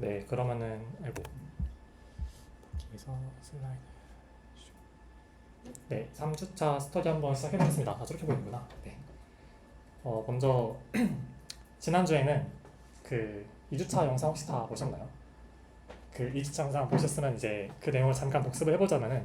네, 그러면은 아이고 여기서 슬라이드. 네, 3주차 스터디 한번 시작해보겠습니다. 아, 저렇게 보이는구나. 네. 먼저 지난주에는 그 2주차 영상 혹시 다 보셨나요? 그 2주차 영상 보셨으면 이제 그 내용을 잠깐 복습을 해보자면은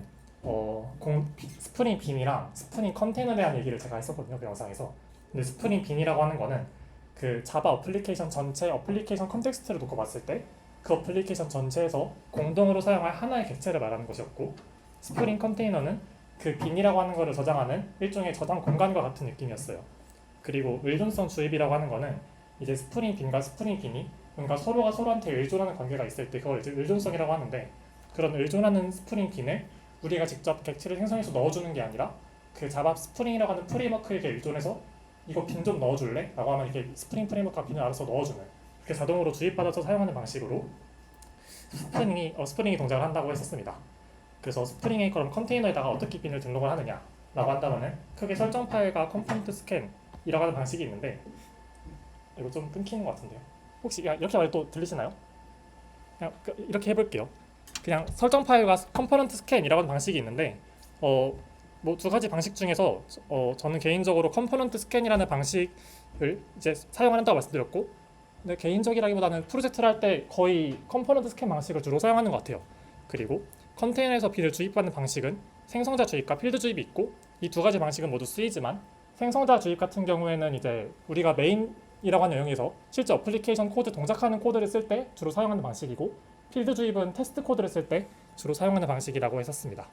스프링 빈이랑 스프링 컨테이너에 대한 얘기를 제가 했었거든요, 그 영상에서. 근데 스프링 빈이라고 하는 거는 그 자바 어플리케이션 전체 어플리케이션 컨텍스트를 놓고 봤을 때 그 어플리케이션 전체에서 공동으로 사용할 하나의 객체를 말하는 것이었고, 스프링 컨테이너는 그 빈이라고 하는 것을 저장하는 일종의 저장 공간과 같은 느낌이었어요. 그리고 의존성 주입이라고 하는 거는 이제 스프링 빈과 스프링 빈이 뭔가 서로가 서로한테 의존하는 관계가 있을 때 그걸 이제 의존성이라고 하는데, 그런 의존하는 스프링 빈을 우리가 직접 객체를 생성해서 넣어주는 게 아니라 그 자바 스프링이라고 하는 프레임워크에게 의존해서 이거 빈 좀 넣어줄래? 라고 하면 이렇게 스프링 프레임워크가 빈을 알아서 넣어주는, 그렇게 자동으로 주입받아서 사용하는 방식으로 스프링이 동작을 한다고 했었습니다. 그래서 스프링의 그럼 컨테이너에다가 어떻게 빈을 등록을 하느냐 라고 한다면은 크게 설정 파일과 컴포넌트 스캔이라고 하는 방식이 있는데, 이거 좀 끊기는 것 같은데요. 혹시 이렇게 말해도 또 들리시나요? 그냥 이렇게 해볼게요. 그냥 설정 파일과 컴포넌트 스캔이라고 하는 방식이 있는데, 뭐 두 가지 방식 중에서 저는 개인적으로 컴포넌트 스캔이라는 방식을 이제 사용한다고 말씀드렸고, 근데 개인적이라기보다는 프로젝트를 할 때 거의 컴포넌트 스캔 방식을 주로 사용하는 것 같아요. 그리고 컨테이너에서 빈을 주입받는 방식은 생성자 주입과 필드 주입이 있고, 이 두 가지 방식은 모두 쓰이지만 생성자 주입 같은 경우에는 이제 우리가 메인이라고 하는 영역에서 실제 어플리케이션 코드 동작하는 코드를 쓸 때 주로 사용하는 방식이고, 필드 주입은 테스트 코드를 쓸 때 주로 사용하는 방식이라고 했었습니다.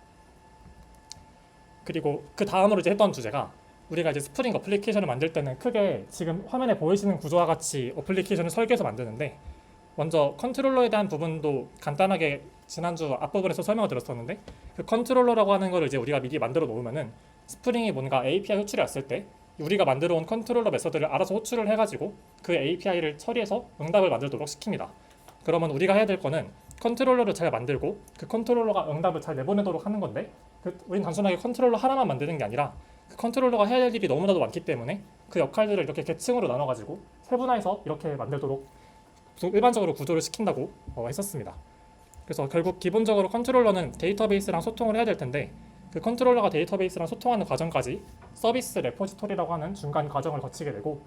그리고 그 다음으로 이제 했던 주제가, 우리가 이제 스프링 어플리케이션을 만들 때는 크게 지금 화면에 보이시는 구조와 같이 어플리케이션을 설계해서 만드는데, 먼저 컨트롤러에 대한 부분도 간단하게 지난주 앞부분에서 설명을 드렸었는데, 그 컨트롤러라고 하는 거를 이제 우리가 미리 만들어 놓으면은 스프링이 뭔가 API 호출이 왔을 때 우리가 만들어 온 컨트롤러 메서드를 알아서 호출을 해가지고 그 API를 처리해서 응답을 만들도록 시킵니다. 그러면 우리가 해야 될 거는 컨트롤러를 잘 만들고 그 컨트롤러가 응답을 잘 내보내도록 하는 건데, 우린 단순하게 컨트롤러 하나만 만드는 게 아니라 그 컨트롤러가 해야 될 일이 너무나도 많기 때문에 그 역할들을 이렇게 계층으로 나눠가지고 세분화해서 이렇게 만들도록 일반적으로 구조를 시킨다고 했었습니다. 그래서 결국 기본적으로 컨트롤러는 데이터베이스랑 소통을 해야 될 텐데, 그 컨트롤러가 데이터베이스랑 소통하는 과정까지 서비스 레포지토리라고 하는 중간 과정을 거치게 되고,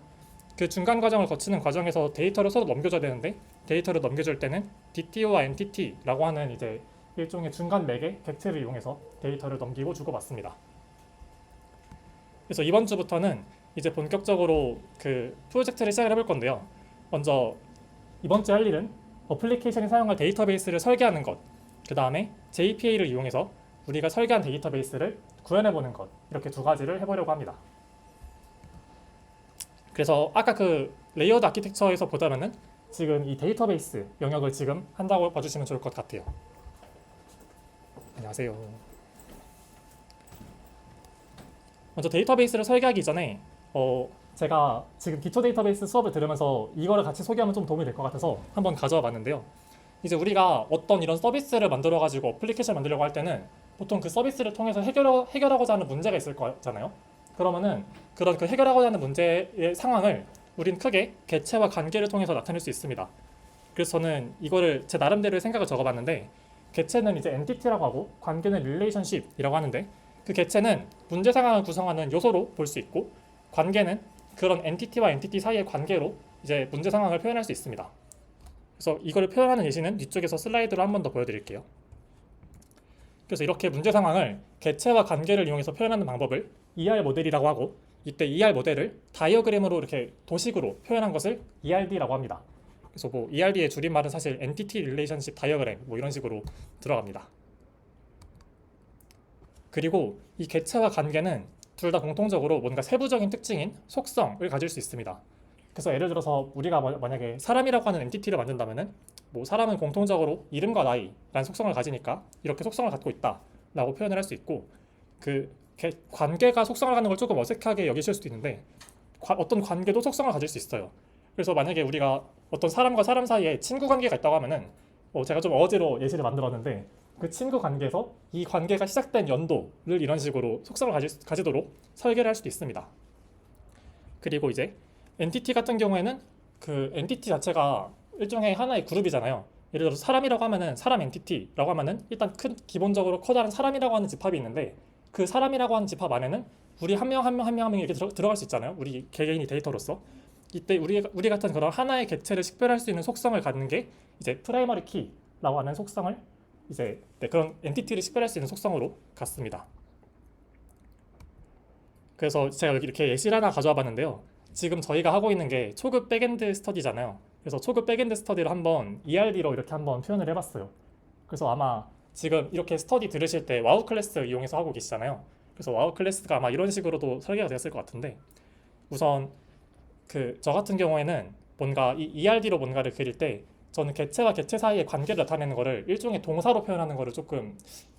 그 중간 과정을 거치는 과정에서 데이터를 서로 넘겨줘야 되는데, 데이터를 넘겨줄 때는 DTO와 NTT라고 하는 이제 일종의 중간 매개 객체를 이용해서 데이터를 넘기고 주고받습니다. 그래서 이번 주부터는 이제 본격적으로 그 프로젝트를 시작을 해볼 건데요. 먼저 이번 주 할 일은 어플리케이션이 사용할 데이터베이스를 설계하는 것, 그 다음에 JPA를 이용해서 우리가 설계한 데이터베이스를 구현해보는 것, 이렇게 두 가지를 해보려고 합니다. 그래서 아까 그 레이어드 아키텍처에서 보자면은 지금 이 데이터베이스 영역을 지금 한다고 봐주시면 좋을 것 같아요. 안녕하세요. 먼저 데이터베이스를 설계하기 전에 제가 지금 기초 데이터베이스 수업을 들으면서 이거를 같이 소개하면 좀 도움이 될 것 같아서 한번 가져와 봤는데요. 이제 우리가 어떤 이런 서비스를 만들어 가지고 어플리케이션을 만들려고 할 때는 보통 그 서비스를 통해서 해결하고자 하는 문제가 있을 거잖아요. 그러면은 그런 그 해결하고자 하는 문제의 상황을 우린 크게 개체와 관계를 통해서 나타낼 수 있습니다. 그래서 저는 이거를 제 나름대로의 생각을 적어봤는데, 개체는 이제 엔티티라고 하고 관계는 릴레이션십이라고 하는데, 그 개체는 문제 상황을 구성하는 요소로 볼 수 있고, 관계는 그런 엔티티와 엔티티 사이의 관계로 이제 문제 상황을 표현할 수 있습니다. 그래서 이걸 표현하는 예시는 뒤쪽에서 슬라이드로 한 번 더 보여드릴게요. 그래서 이렇게 문제 상황을 개체와 관계를 이용해서 표현하는 방법을 ER 모델이라고 하고, 이때 ER 모델을 다이어그램으로 이렇게 도식으로 표현한 것을 ERD라고 합니다. 그래서 뭐 ERD의 줄임말은 사실 Entity Relationship Diagram 뭐 이런 식으로 들어갑니다. 그리고 이 개체와 관계는 둘 다 공통적으로 뭔가 세부적인 특징인 속성을 가질 수 있습니다. 그래서 예를 들어서 우리가 만약에 사람이라고 하는 엔티티를 만든다면은, 뭐 사람은 공통적으로 이름과 나이라는 속성을 가지니까 이렇게 속성을 갖고 있다라고 표현을 할 수 있고, 그 관계가 속성을 갖는 걸 조금 어색하게 여기실 수도 있는데, 어떤 관계도 속성을 가질 수 있어요. 그래서 만약에 우리가 어떤 사람과 사람 사이에 친구 관계가 있다고 하면은, 제가 좀 어제로 예시를 만들었는데, 그 친구 관계에서 이 관계가 시작된 연도를 이런 식으로 속성을 가지도록 설계를 할 수도 있습니다. 그리고 이제 엔티티 같은 경우에는 그 엔티티 자체가 일종의 하나의 그룹이잖아요. 예를 들어서 사람이라고 하면은 사람 엔티티라고 하면은 일단 큰 기본적으로 커다란 사람이라고 하는 집합이 있는데 그 사람이라고 하는 집합 안에는 우리 한 명 한 명 한 명 한 명이 이렇게 들어갈 수 있잖아요. 우리 개개인이 데이터로서. 이때 우리 같은 그런 하나의 객체를 식별할 수 있는 속성을 갖는 게 이제 프라이머리 키라고 하는 속성을 이제 그런 엔티티를 식별할 수 있는 속성으로 갖습니다. 그래서 제가 여기 이렇게 예시를 하나 가져와 봤는데요. 지금 저희가 하고 있는 게 초급 백엔드 스터디잖아요. 그래서 초급 백엔드 스터디를 한번 ERD로 이렇게 한번 표현을 해봤어요. 그래서 아마 지금 이렇게 스터디 들으실 때 와우 클래스 이용해서 하고 계시잖아요. 그래서 와우 클래스가 아마 이런 식으로도 설계가 되었을 것 같은데 우선 저 같은 경우에는 뭔가 이 ERD로 뭔가를 그릴 때 저는 개체와 개체 사이의 관계를 나타내는 거를 일종의 동사로 표현하는 거를 조금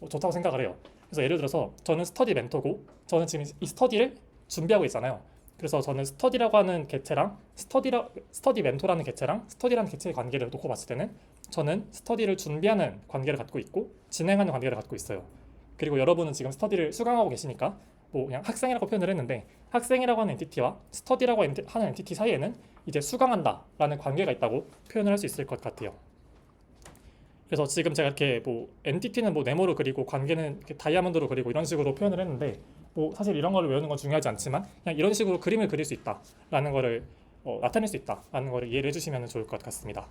좋다고 생각을 해요. 그래서 예를 들어서 저는 스터디 멘토고 저는 지금 이 스터디를 준비하고 있잖아요. 그래서 저는 스터디라고 하는 개체랑 스터디 멘토라는 개체랑 스터디라는 개체의 관계를 놓고 봤을 때는 저는 스터디를 준비하는 관계를 갖고 있고 진행하는 관계를 갖고 있어요. 그리고 여러분은 지금 스터디를 수강하고 계시니까 뭐 그냥 학생이라고 표현을 했는데 학생이라고 하는 엔티티와 스터디라고 하는 엔티티 사이에는 이제 수강한다라는 관계가 있다고 표현을 할 수 있을 것 같아요. 그래서 지금 제가 이렇게 뭐 엔티티는 뭐 네모로 그리고 관계는 이렇게 다이아몬드로 그리고 이런 식으로 표현을 했는데 뭐 사실 이런 거를 외우는 건 중요하지 않지만 그냥 이런 식으로 그림을 그릴 수 있다라는 거를 나타낼 수 있다라는 거를 이해를 해주시면 좋을 것 같습니다.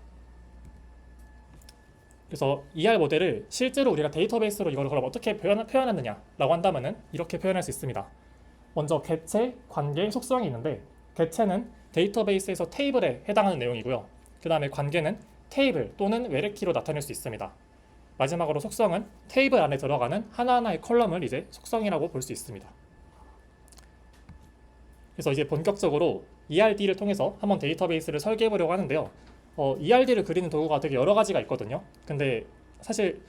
그래서 ER 모델을 실제로 우리가 데이터베이스로 이걸 그럼 어떻게 표현하느냐라고 한다면은 이렇게 표현할 수 있습니다. 먼저 개체, 관계, 속성이 있는데 개체는 데이터베이스에서 테이블에 해당하는 내용이고요. 그 다음에 관계는 테이블 또는 외래키로 나타낼 수 있습니다. 마지막으로 속성은 테이블 안에 들어가는 하나하나의 컬럼을 이제 속성이라고 볼 수 있습니다. 그래서 이제 본격적으로 ERD를 통해서 한번 데이터베이스를 설계해 보려고 하는데요. ERD를 그리는 도구가 되게 여러 가지가 있거든요. 근데 사실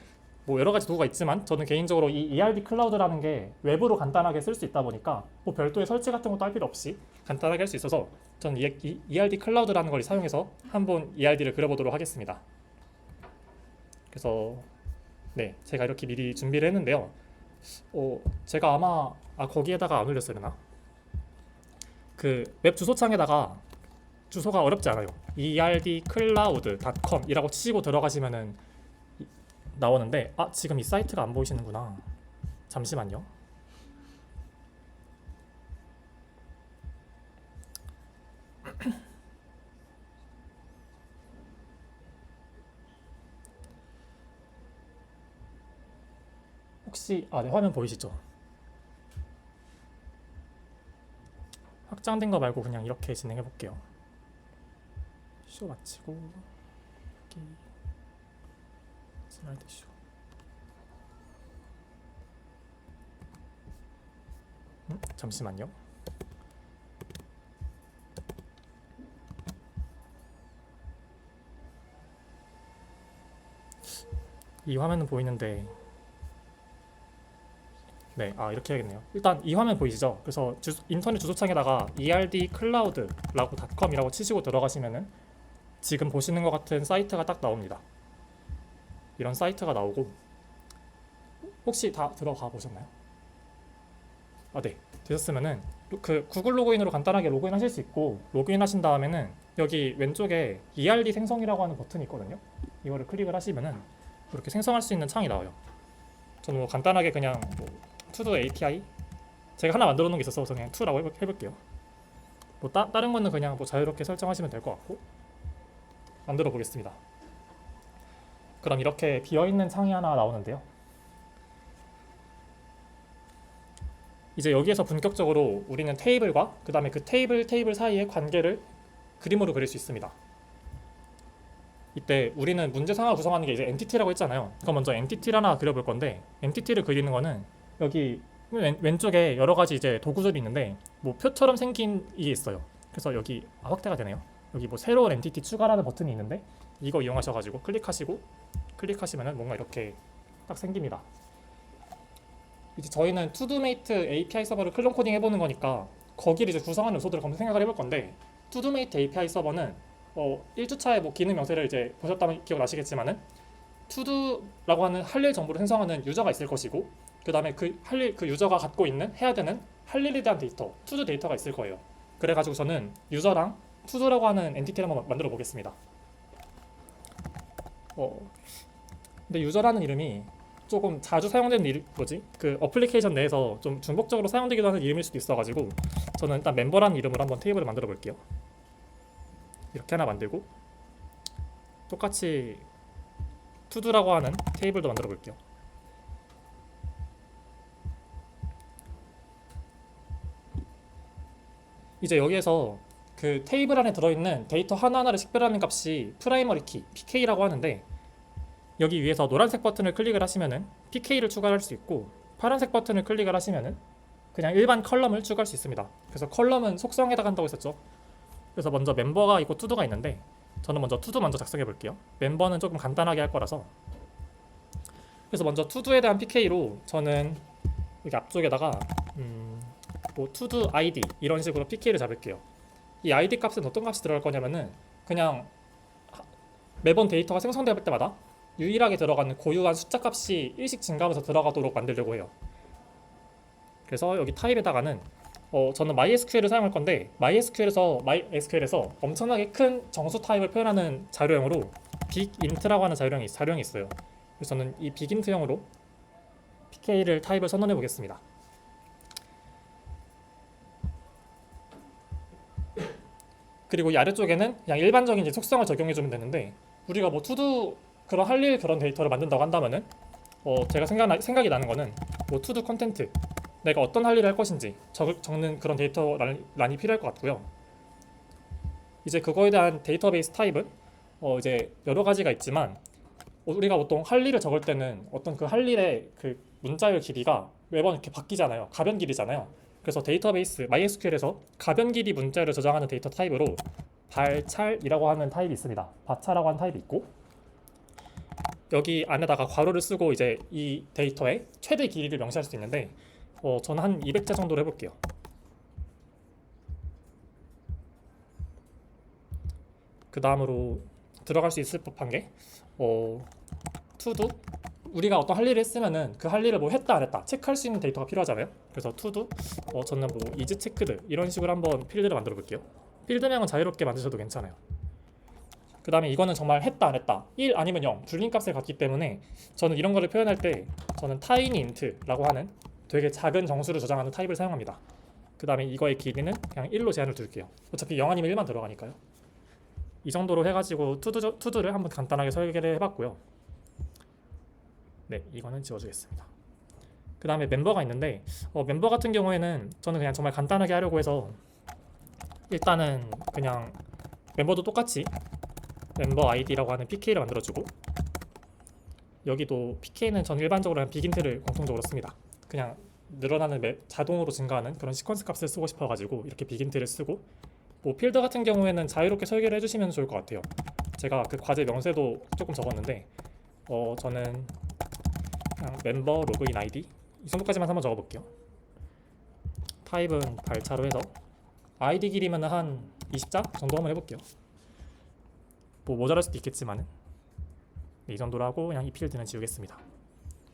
뭐 여러 가지 도구가 있지만 저는 개인적으로 이 ERD 클라우드라는 게 외부로 간단하게 쓸 수 있다 보니까 뭐 별도의 설치 같은 것도 할 필요 없이 간단하게 할 수 있어서 저는 이 ERD 클라우드라는 걸 사용해서 한번 ERD를 그려보도록 하겠습니다. 그래서 네, 제가 이렇게 미리 준비를 했는데요. 제가 아마 거기에다가 안 올렸어야 되나? 그 웹 주소창에다가 주소가 어렵지 않아요. erdcloud.com 이라고 치시고 들어가시면은 나오는데 지금 이 사이트가 안 보이시는구나. 잠시만요. 혹시 네, 화면 보이시죠? 확장된 거 말고 그냥 이렇게 진행해 볼게요. 쇼 마치고 여기 슬라이드 쇼. 잠시만요. 이 화면은 보이는데 네, 이렇게 해야겠네요. 일단 이 화면 보이시죠? 그래서 인터넷 주소창에다가 erdcloud.com 이라고 치시고 들어가시면은 지금 보시는 것 같은 사이트가 딱 나옵니다. 이런 사이트가 나오고 혹시 다 들어가 보셨나요? 네, 되셨으면은 그 구글 로그인으로 간단하게 로그인 하실 수 있고 로그인 하신 다음에는 여기 왼쪽에 ERD 생성이라고 하는 버튼이 있거든요. 이거를 클릭을 하시면은 이렇게 생성할 수 있는 창이 나와요. 저는 뭐 간단하게 그냥 투두 API 제가 하나 만들어 놓은 게 있어서 그냥 투라고 해볼게요. 뭐 다른 거는 그냥 뭐 자유롭게 설정하시면 될 것 같고 만들어 보겠습니다. 그럼 이렇게 비어있는 창이 하나 나오는데요. 이제 여기에서 본격적으로 우리는 테이블과 그 다음에 그 테이블 사이의 관계를 그림으로 그릴 수 있습니다. 이때 우리는 문제 상황을 구성하는 게 이제 엔티티라고 했잖아요. 그럼 먼저 엔티티를 하나 그려볼 건데 엔티티를 그리는 거는 여기 왼쪽에 여러 가지 이제 도구들이 있는데 뭐 표처럼 생긴 이게 있어요. 그래서 여기 확대가 되네요. 여기 뭐 새로운 엔티티 추가라는 버튼이 있는데 이거 이용하셔가지고 클릭하시면은 뭔가 이렇게 딱 생깁니다. 이제 저희는 투두메이트 API 서버를 클론 코딩 해보는 거니까 거기를 이제 구성하는 요소들을 검색 생각을 해볼 건데 투두메이트 API 서버는 1주차에 뭐 기능 명세를 이제 보셨다면 기억나시겠지만은 투두라고 하는 할 일 정보를 생성하는 유저가 있을 것이고 그 다음에 그 유저가 갖고 있는 해야 되는 할 일에 대한 데이터, 투두 데이터가 있을 거예요. 그래가지고 저는 유저랑 투두라고 하는 엔티티를 한번 만들어 보겠습니다. 근데 유저라는 이름이 조금 자주 사용되는 그 어플리케이션 내에서 좀 중복적으로 사용되기도 하는 이름일 수도 있어가지고 저는 일단 멤버라는 이름으로 한번 테이블을 만들어 볼게요. 이렇게 하나 만들고 똑같이 투두라고 하는 테이블도 만들어 볼게요. 이제 여기에서 그 테이블 안에 들어있는 데이터 하나하나를 식별하는 값이 프라이머리 키 PK라고 하는데, 여기 위에서 노란색 버튼을 클릭을 하시면은 PK를 추가할 수 있고, 파란색 버튼을 클릭을 하시면은 그냥 일반 컬럼을 추가할 수 있습니다. 그래서 컬럼은 속성에 해당한다고 했었죠. 그래서 먼저 멤버가 있고 투두가 있는데, 저는 먼저 투두 먼저 작성해 볼게요. 멤버는 조금 간단하게 할 거라서. 그래서 먼저 투두에 대한 PK로 저는 여기 앞쪽에다가 뭐 투두 ID 이런 식으로 PK를 잡을게요. 이 ID 값은 어떤 값이 들어갈 거냐면은 그냥 매번 데이터가 생성될 때마다 유일하게 들어가는 고유한 숫자 값이 일씩 증가하면서 들어가도록 만들려고 해요. 그래서 여기 타입에다가는 저는 MySQL을 사용할 건데, MySQL에서 엄청나게 큰 정수 타입을 표현하는 자료형으로 bigint라고 하는 자료형이 있어요. 그래서 저는 이 bigint형으로 PK를 타입을 선언해 보겠습니다. 그리고 이 아래쪽에는 그냥 일반적인 이제 속성을 적용해 주면 되는데, 우리가 뭐 투두 그런 할 일 그런 데이터를 만든다고 한다면은 제가 생각이 나는 거는 뭐 투두 컨텐트, 내가 어떤 할 일을 할 것인지 적는 그런 데이터 란이 필요할 것 같고요. 이제 그거에 대한 데이터베이스 타입은 이제 여러 가지가 있지만, 우리가 보통 할 일을 적을 때는 어떤 그 할 일의 그 문자열 길이가 매번 이렇게 바뀌잖아요. 가변 길이잖아요. 그래서 데이터베이스 MySQL에서 가변 길이 문자열을 저장하는 데이터 타입으로 발찰이라고 하는 타입이 있습니다. 바차라고 하는 타입이 있고, 여기 안에다가 괄호를 쓰고 이제 이 데이터의 최대 길이를 명시할 수 있는데, 저는 한 200자 정도로 해볼게요. 그 다음으로 들어갈 수 있을 법한 게 투두, 우리가 어떤 할 일을 했으면은 그 할 일을 뭐 했다 안 했다 체크할 수 있는 데이터가 필요하잖아요. 그래서 투두 저는 뭐 is checked 이런 식으로 한번 필드를 만들어 볼게요. 필드명은 자유롭게 만드셔도 괜찮아요. 그 다음에 이거는 정말 했다 안 했다 1 아니면 0 불린 값을 갖기 때문에 저는 이런 거를 표현할 때 저는 tinyint라고 하는 되게 작은 정수를 저장하는 타입을 사용합니다. 그 다음에 이거의 길이는 그냥 1로 제한을 둘게요. 어차피 0 아니면 1만 들어가니까요. 이 정도로 해가지고 투두를 한번 간단하게 설계를 해봤고요. 네, 이거는 지워주겠습니다. 그 다음에 멤버가 있는데, 멤버 같은 경우에는 저는 그냥 정말 간단하게 하려고 해서 일단은 그냥 멤버도 똑같이 멤버 아이디라고 하는 PK를 만들어주고, 여기도 PK는 전 일반적으로 그냥 빅인트를 공통적으로 씁니다. 그냥 늘어나는 자동으로 증가하는 그런 시퀀스 값을 쓰고 싶어가지고 이렇게 빅인트를 쓰고, 뭐 필드 같은 경우에는 자유롭게 설계를 해주시면 좋을 것 같아요. 제가 그 과제 명세도 조금 적었는데 저는 그냥 멤버 로그인 아이디 이 정도까지만 한번 적어볼게요. 타입은 발차로 해서 아이디 길이면 한 20자 정도 한번 해볼게요. 뭐 모자랄 수도 있겠지만 네, 이 정도로 하고 그냥 이 필드는 지우겠습니다.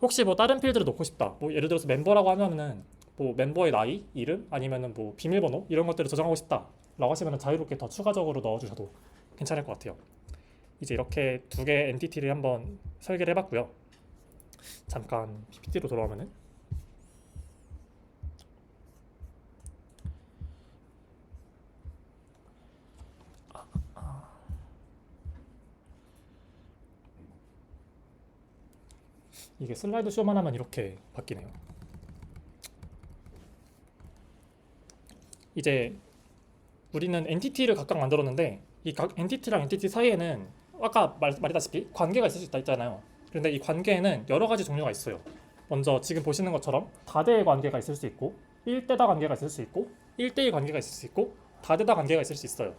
혹시 뭐 다른 필드를 넣고 싶다, 뭐 예를 들어서 멤버라고 하면은 뭐 멤버의 나이, 이름 아니면은 뭐 비밀번호 이런 것들을 저장하고 싶다 라고 하시면 자유롭게 더 추가적으로 넣어주셔도 괜찮을 것 같아요. 이제 이렇게 두 개의 엔티티를 한번 설계를 해봤고요. 잠깐 PPT로 돌아오면은 이게 슬라이드 쇼만 하면 이렇게 바뀌네요. 이제 우리는 엔티티를 각각 만들었는데, 이 각 엔티티랑 엔티티 사이에는 아까 말했다시피 관계가 있을 수 있다 했잖아요. 그런데 이 관계에는 여러 가지 종류가 있어요. 먼저 지금 보시는 것처럼 다대의 관계가 있을 수 있고, 1대다 관계가 있을 수 있고, 1대1 관계가 있을 수 있고, 다대다 관계가 있을 수 있어요.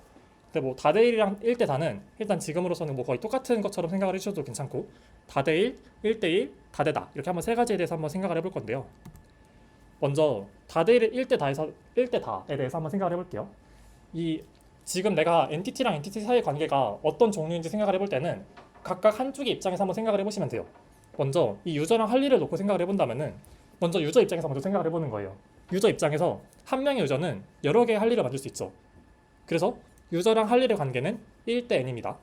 근데 뭐 다대1이랑 1대다는 일단 지금으로서는 뭐 거의 똑같은 것처럼 생각을 해주셔도 괜찮고, 다대1, 1대1, 다대다 이렇게 한번 세 가지에 대해서 한번 생각을 해볼 건데요. 먼저 다대1, 1대다에 대해서 한번 생각을 해볼게요. 이 지금 내가 엔티티랑 엔티티 사이의 관계가 어떤 종류인지 생각을 해볼 때는 각각 한쪽의 입장에서 한번 생각을 해보시면 돼요. 먼저 이 유저랑 할 일을 놓고 생각을 해본다면은 먼저 유저 입장에서 먼저 생각을 해보는 거예요. 유저 입장에서 한 명의 유저는 여러 개의 할 일을 만들 수 있죠. 그래서 유저랑 할 일의 관계는 1대 n입니다.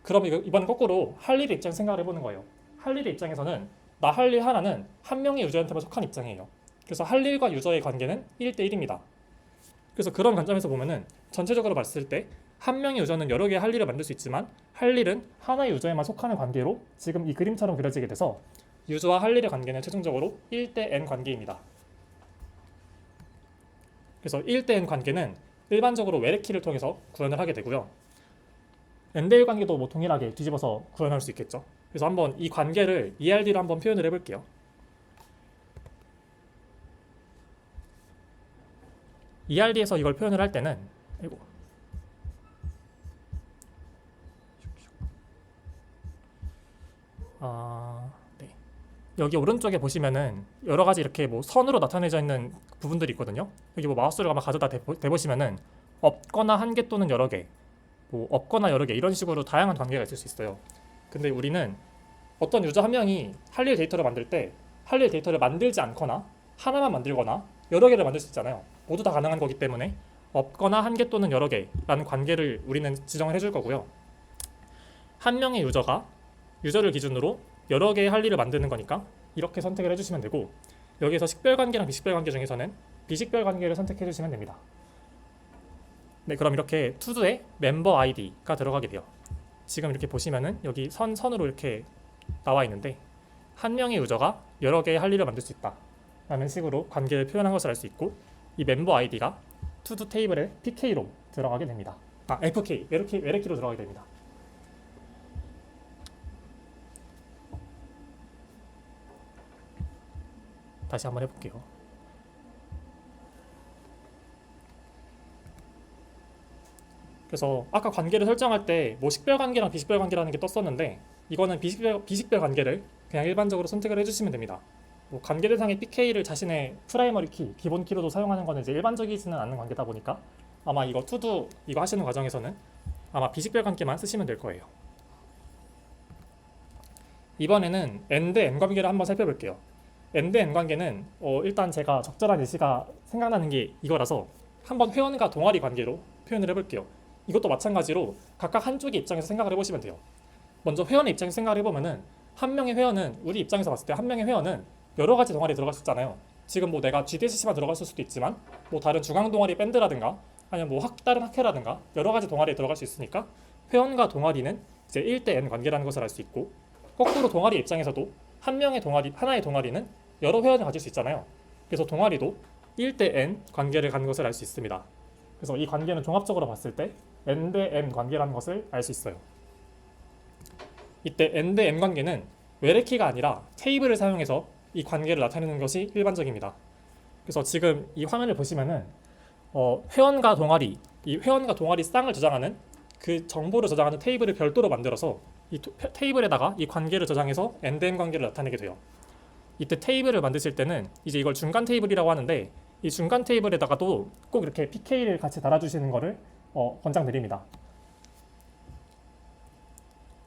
그럼 이번엔 거꾸로 할 일의 입장 생각을 해보는 거예요. 할 일의 입장에서는 나 할 일 하나는 한 명의 유저한테만 속한 입장이에요. 그래서 할 일과 유저의 관계는 1대1입니다. 그래서 그런 관점에서 보면은 전체적으로 봤을 때 한 명의 유저는 여러 개의 할 일을 만들 수 있지만 할 일은 하나의 유저에만 속하는 관계로 지금 이 그림처럼 그려지게 돼서 유저와 할 일의 관계는 최종적으로 1대 n 관계입니다. 그래서 1대 n 관계는 일반적으로 외래키를 통해서 구현을 하게 되고요. n-대1 관계도 뭐 동일하게 뒤집어서 구현할 수 있겠죠. 그래서 한번 이 관계를 ERD로 한번 표현을 해볼게요. ERD에서 이걸 표현을 할 때는 네. 여기 오른쪽에 보시면은 여러 가지 이렇게 뭐 선으로 나타내져 있는 부분들이 있거든요. 여기 뭐 마우스를 아마 가져다 대보시면은 없거나 한 개 또는 여러 개, 뭐 없거나 여러 개 이런 식으로 다양한 관계가 있을 수 있어요. 근데 우리는 어떤 유저 한 명이 할 일 데이터를 만들 때 할 일 데이터를 만들지 않거나 하나만 만들거나 여러 개를 만들 수 있잖아요. 모두 다 가능한 거기 때문에 없거나 한 개 또는 여러 개라는 관계를 우리는 지정을 해줄 거고요. 한 명의 유저를 기준으로 여러 개의 할 일을 만드는 거니까 이렇게 선택을 해주시면 되고, 여기에서 식별관계랑 비식별관계 중에서는 비식별관계를 선택해 주시면 됩니다. 네, 그럼 이렇게 투두에 멤버 아이디가 들어가게 돼요. 지금 이렇게 보시면은 여기 선으로 이렇게 나와 있는데 한 명의 유저가 여러 개의 할 일을 만들 수 있다 라는 식으로 관계를 표현한 것을 알 수 있고, 이 멤버 아이디가 투두 테이블에 PK로 들어가게 됩니다. FK, 외래키로 들어가게 됩니다. 다시 한번 해볼게요. 그래서 아까 관계를 설정할 때 뭐 식별관계랑 비식별관계라는 게 떴었는데 이거는 비식별 관계를 그냥 일반적으로 선택을 해주시면 됩니다. 뭐 관계 대상의 PK를 자신의 프라이머리 키, 기본 키로도 사용하는 거는 이제 일반적이지는 않는 관계다 보니까 아마 이거 투두 이거 하시는 과정에서는 아마 비식별 관계만 쓰시면 될 거예요. 이번에는 n-n 관계를 한번 살펴볼게요. n-n 관계는 일단 제가 적절한 예시가 생각나는 게 이거라서 한번 회원과 동아리 관계로 표현을 해볼게요. 이것도 마찬가지로 각각 한쪽의 입장에서 생각을 해보시면 돼요. 먼저 회원의 입장에서 생각을 해보면은 한 명의 회원은 우리 입장에서 봤을 때 한 명의 회원은 여러 가지 동아리에 들어갈 수 있잖아요. 지금 뭐 내가 GDSC만 들어갔을 수도 있지만 뭐 다른 중앙 동아리 밴드라든가 아니면 뭐 다른 학회라든가 여러 가지 동아리에 들어갈 수 있으니까 회원과 동아리는 이제 1대-n 관계라는 것을 알 수 있고, 거꾸로 동아리 입장에서도 하나의 동아리는 여러 회원을 가질 수 있잖아요. 그래서 동아리도 1대-n 관계를 갖는 것을 알 수 있습니다. 그래서 이 관계는 종합적으로 봤을 때 n-n 관계라는 것을 알 수 있어요. 이때 n-n 관계는 외래키가 아니라 테이블을 사용해서 이 관계를 나타내는 것이 일반적입니다. 그래서 지금 이 화면을 보시면은 회원과 동아리, 이 회원과 동아리 쌍을 저장하는 그 정보를 저장하는 테이블을 별도로 만들어서 이 테이블에다가 이 관계를 저장해서 n-n 관계를 나타내게 돼요. 이때 테이블을 만드실 때는 이제 이걸 중간 테이블이라고 하는데 이 중간 테이블에다가도 꼭 이렇게 PK를 같이 달아주시는 거를 권장드립니다.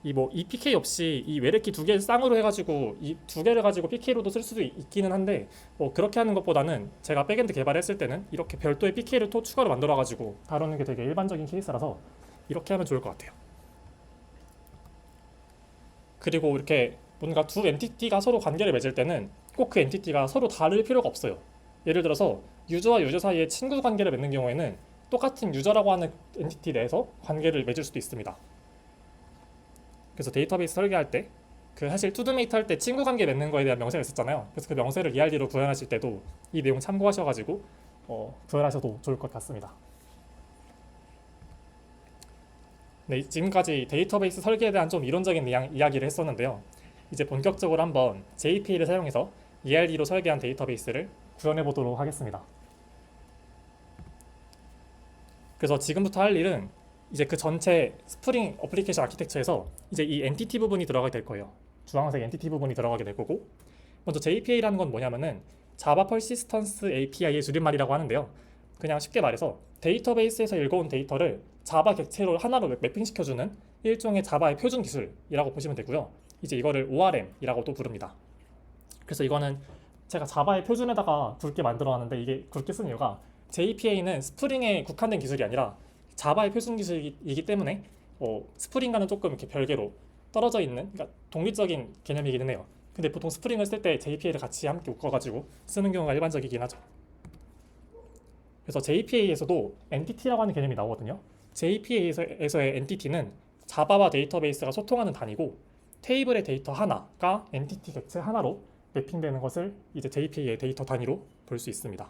이 PK 없이 이 외래키 두 개를 쌍으로 해가지고 이 두 개를 가지고 PK로도 쓸 수도 있기는 한데 그렇게 하는 것보다는 제가 백엔드 개발했을 때는 이렇게 별도의 PK를 또 추가로 만들어가지고 다루는 게 되게 일반적인 케이스라서 이렇게 하면 좋을 것 같아요. 그리고 이렇게 뭔가 두 엔티티가 서로 관계를 맺을 때는 꼭 그 엔티티가 서로 다를 필요가 없어요. 예를 들어서 유저와 유저 사이에 친구 관계를 맺는 경우에는 똑같은 유저라고 하는 엔티티 내에서 관계를 맺을 수도 있습니다. 그래서 데이터베이스 설계할 때 사실 투두메이트 할 때 친구 관계 맺는 거에 대한 명세가 있었잖아요. 그래서 그 명세를 ERD로 구현하실 때도 이 내용 참고하셔가지고 구현하셔도 좋을 것 같습니다. 네, 지금까지 데이터베이스 설계에 대한 좀 이론적인 이야기를 했었는데요. 이제 본격적으로 한번 JPA를 사용해서 ERD로 설계한 데이터베이스를 구현해 보도록 하겠습니다. 그래서 지금부터 할 일은 이제 그 전체 스프링 어플리케이션 아키텍처에서 이제 이 엔티티 부분이 들어가게 될 거예요. 주황색 엔티티 부분이 들어가게 될 거고, 먼저 JPA라는 건 뭐냐면은 자바 퍼시스턴스 API의 줄임말이라고 하는데요. 그냥 쉽게 말해서 데이터베이스에서 읽어온 데이터를 자바 객체로 하나로 매핑시켜주는 일종의 자바의 표준 기술이라고 보시면 되고요. 이제 이거를 ORM이라고도 부릅니다. 그래서 이거는 제가 자바의 표준에다가 굵게 만들어놨는데 이게 굵게 쓴 이유가 JPA는 스프링에 국한된 기술이 아니라 자바의 표준 기술이기 때문에 스프링과는 조금 이렇게 별개로 떨어져 있는, 그러니까 독립적인 개념이기는 해요. 근데 보통 스프링을 쓸 때 JPA를 같이 함께 묶어가지고 쓰는 경우가 일반적이긴 하죠. 그래서 JPA에서도 엔티티라고 하는 개념이 나오거든요. JPA에서의 엔티티는 자바와 데이터베이스가 소통하는 단위고, 테이블의 데이터 하나가 엔티티 객체 하나로 매핑되는 것을 이제 JPA의 데이터 단위로 볼 수 있습니다.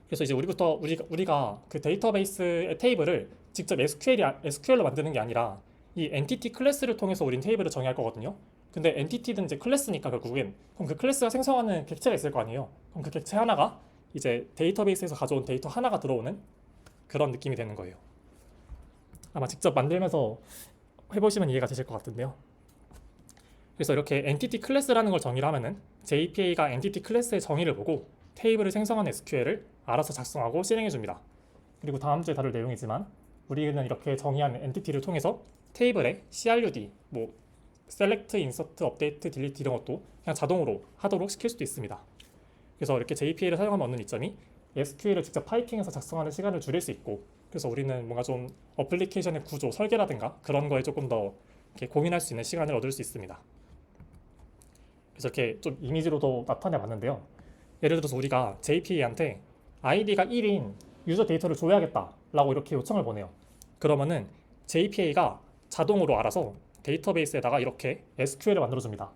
그래서 이제 우리가 그 데이터베이스의 테이블을 직접 SQL로 만드는 게 아니라 이 엔티티 클래스를 통해서 우린 테이블을 정의할 거거든요. 근데 엔티티든 이제 클래스니까 결국엔 그럼 그 클래스가 생성하는 객체가 있을 거 아니에요. 그럼 그 객체 하나가 이제 데이터베이스에서 가져온 데이터 하나가 들어오는 그런 느낌이 되는 거예요. 아마 직접 만들면서 해보시면 이해가 되실 것 같은데요. 그래서 이렇게 엔티티 클래스라는 걸 정의를 하면은 JPA가 엔티티 클래스의 정의를 보고 테이블을 생성한 SQL을 알아서 작성하고 실행해 줍니다. 그리고 다음 주에 다룰 내용이지만 우리는 이렇게 정의한 엔티티를 통해서 테이블에 CRUD, 뭐 Select, Insert, Update, Delete 이런 것도 그냥 자동으로 하도록 시킬 수도 있습니다. 그래서 이렇게 JPA를 사용하면 얻는 이점이 SQL을 직접 파이핑해서 작성하는 시간을 줄일 수 있고, 그래서 우리는 뭔가 좀 어플리케이션의 구조, 설계라든가 그런 거에 조금 더 이렇게 고민할 수 있는 시간을 얻을 수 있습니다. 그래서 이렇게 좀 이미지로도 나타내 봤는데요. 예를 들어서 우리가 JPA한테 아이디가 1인 유저 데이터를 줘야겠다라고 이렇게 요청을 보내요. 그러면은 JPA가 자동으로 알아서 데이터베이스에다가 이렇게 SQL을 만들어줍니다.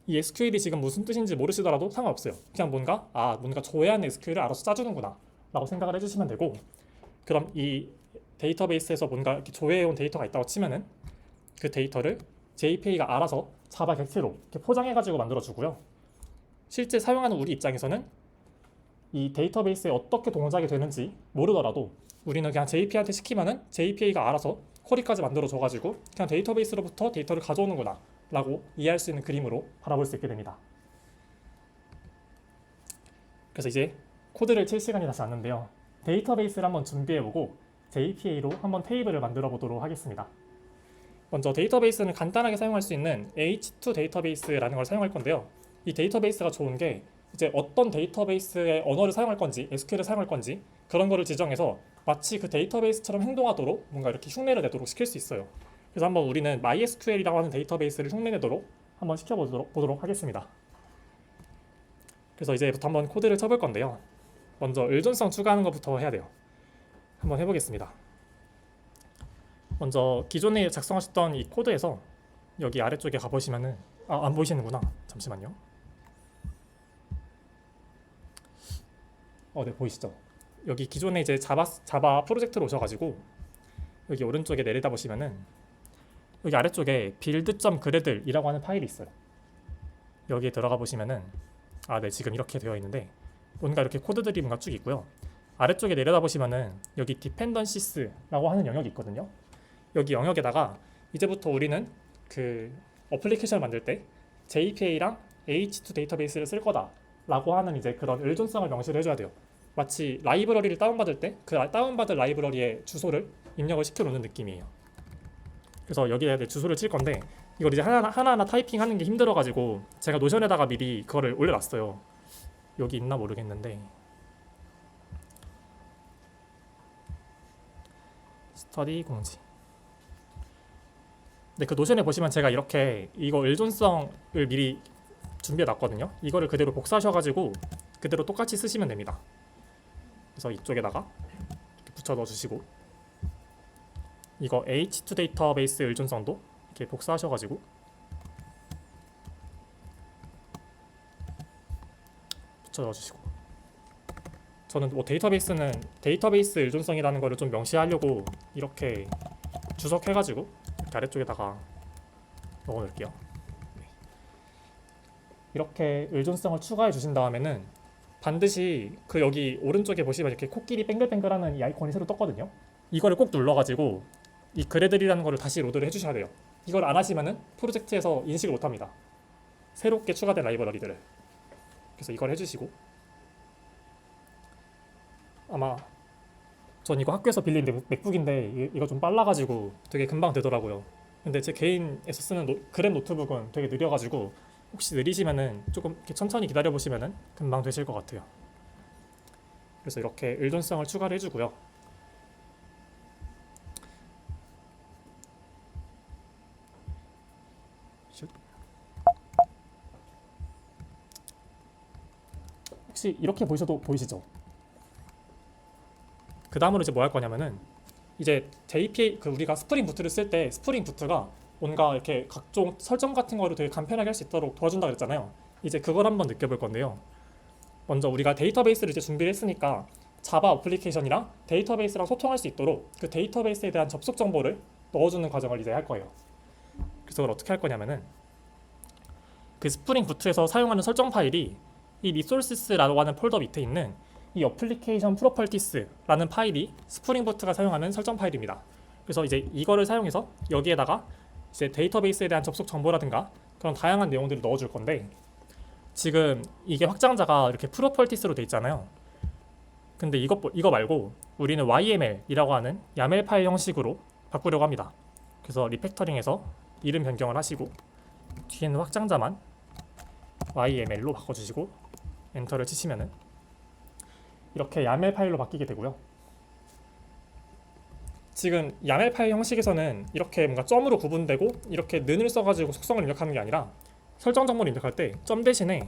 이 SQL이 지금 무슨 뜻인지 모르시더라도 상관없어요. 그냥 뭔가 줘야 하는 SQL을 알아서 짜주는구나 라고 생각을 해주시면 되고, 그럼 이 데이터베이스에서 뭔가 이렇게 조회해온 데이터가 있다고 치면은 그 데이터를 JPA가 알아서 자바 객체로 이렇게 포장해가지고 만들어주고요. 실제 사용하는 우리 입장에서는 이 데이터베이스에 어떻게 동작이 되는지 모르더라도 우리는 그냥 JPA한테 시키면은 JPA가 알아서 쿼리까지 만들어줘가지고 그냥 데이터베이스로부터 데이터를 가져오는구나 라고 이해할 수 있는 그림으로 바라볼 수 있게 됩니다. 그래서 이제 코드를 칠 시간이 다시 왔는데요. 데이터베이스를 한번 준비해보고 JPA로 한번 테이블을 만들어 보도록 하겠습니다. 먼저 데이터베이스는 간단하게 사용할 수 있는 H2 데이터베이스라는 걸 사용할 건데요. 이 데이터베이스가 좋은 게 이제 어떤 데이터베이스의 언어를 사용할 건지, SQL을 사용할 건지 그런 거를 지정해서 마치 그 데이터베이스처럼 행동하도록 뭔가 이렇게 흉내를 내도록 시킬 수 있어요. 그래서 한번 우리는 MySQL이라고 하는 데이터베이스를 흉내내도록 한번 시켜보도록 하겠습니다. 그래서 이제부터 한번 코드를 쳐볼 건데요. 먼저 의존성 추가하는 것부터 해야 돼요. 한번 해보겠습니다. 먼저 기존에 작성하셨던 이 코드에서 여기 아래쪽에 가보시면은 안 보이시는구나. 잠시만요. 네, 보이시죠? 여기 기존에 이제 자바 프로젝트로 오셔가지고 여기 오른쪽에 내려다 보시면은 여기 아래쪽에 build.gradle이라고 하는 파일이 있어요. 여기에 들어가 보시면은 네, 지금 이렇게 되어 있는데 뭔가 이렇게 코드들이 뭔가 쭉 있고요. 아래쪽에 내려다 보시면은 여기 dependencies라고 하는 영역이 있거든요. 여기 영역에다가 이제부터 우리는 그 어플리케이션을 만들 때 JPA랑 H2 데이터베이스를 쓸 거다라고 하는 이제 그런 의존성을 명시를 해줘야 돼요. 마치 라이브러리를 다운받을 때 그 다운받을 라이브러리의 주소를 입력을 시켜놓는 느낌이에요. 그래서 여기에 주소를 칠 건데 이걸 이제 하나하나 타이핑하는 게 힘들어가지고 제가 노션에다가 미리 그거를 올려놨어요. 여기 있나 모르겠는데 스터디 공지. 네, 그 노션에 보시면 제가 이렇게 이거 의존성을 미리 준비해 놨거든요. 이거를 그대로 복사하셔가지고 그대로 똑같이 쓰시면 됩니다. 그래서 이쪽에다가 이렇게 붙여 넣어주시고 이거 H2 데이터베이스 의존성도 이렇게 복사하셔가지고 붙여 넣어주시고, 저는 뭐 데이터베이스는 데이터베이스 의존성이라는 거를 좀 명시하려고 이렇게 주석해가지고 이렇게 아래쪽에다가 넣어놓을게요. 이렇게 의존성을 추가해 주신 다음에는 반드시 그 여기 오른쪽에 보시면 이렇게 코끼리 뱅글뱅글하는 이 아이콘이 새로 떴거든요. 이거를 꼭 눌러가지고 이 그래들이라는 거를 다시 로드를 해주셔야 돼요. 이걸 안 하시면은 프로젝트에서 인식을 못합니다. 새롭게 추가된 라이브러리들을. 그래서 이걸 해주시고, 아마 전 이거 학교에서 빌린 맥북인데 이거 좀 빨라가지고 되게 금방 되더라고요. 근데 제 개인에서 쓰는 그램 노트북은 되게 느려가지고 혹시 느리시면은 조금 이렇게 천천히 기다려 보시면은 금방 되실 것 같아요. 그래서 이렇게 의존성을 추가를 해주고요. 혹시 이렇게 보이셔도 보이시죠? 그 다음으로 이제 뭐 할 거냐면은 이제 JPA 그 우리가 스프링 부트를 쓸 때 스프링 부트가 뭔가 이렇게 각종 설정 같은 거를 되게 간편하게 할 수 있도록 도와준다 그랬잖아요. 이제 그걸 한번 느껴볼 건데요. 먼저 우리가 데이터베이스를 이제 준비를 했으니까 자바 어플리케이션이랑 데이터베이스랑 소통할 수 있도록 그 데이터베이스에 대한 접속 정보를 넣어주는 과정을 이제 할 거예요. 그래서 그걸 어떻게 할 거냐면은 그 스프링 부트에서 사용하는 설정 파일이 이 리소스라고 하는 폴더 밑에 있는 이 어플리케이션 프로퍼티스라는 파일이 스프링 부트가 사용하는 설정 파일입니다. 그래서 이제 이거를 사용해서 여기에다가 이제 데이터베이스에 대한 접속 정보라든가 그런 다양한 내용들을 넣어줄 건데 지금 이게 확장자가 이렇게 프로퍼티스로 돼 있잖아요. 근데 이거 말고 우리는 YML이라고 하는 야멜 파일 형식으로 바꾸려고 합니다. 그래서 리팩터링해서 이름 변경을 하시고 뒤에는 확장자만 YML로 바꿔주시고 엔터를 치시면은 이렇게 야멜 파일로 바뀌게 되고요. 지금 야멜 파일 형식에서는 이렇게 뭔가 점으로 구분되고 이렇게 는을 써가지고 속성을 입력하는 게 아니라 설정 정보를 입력할 때 점 대신에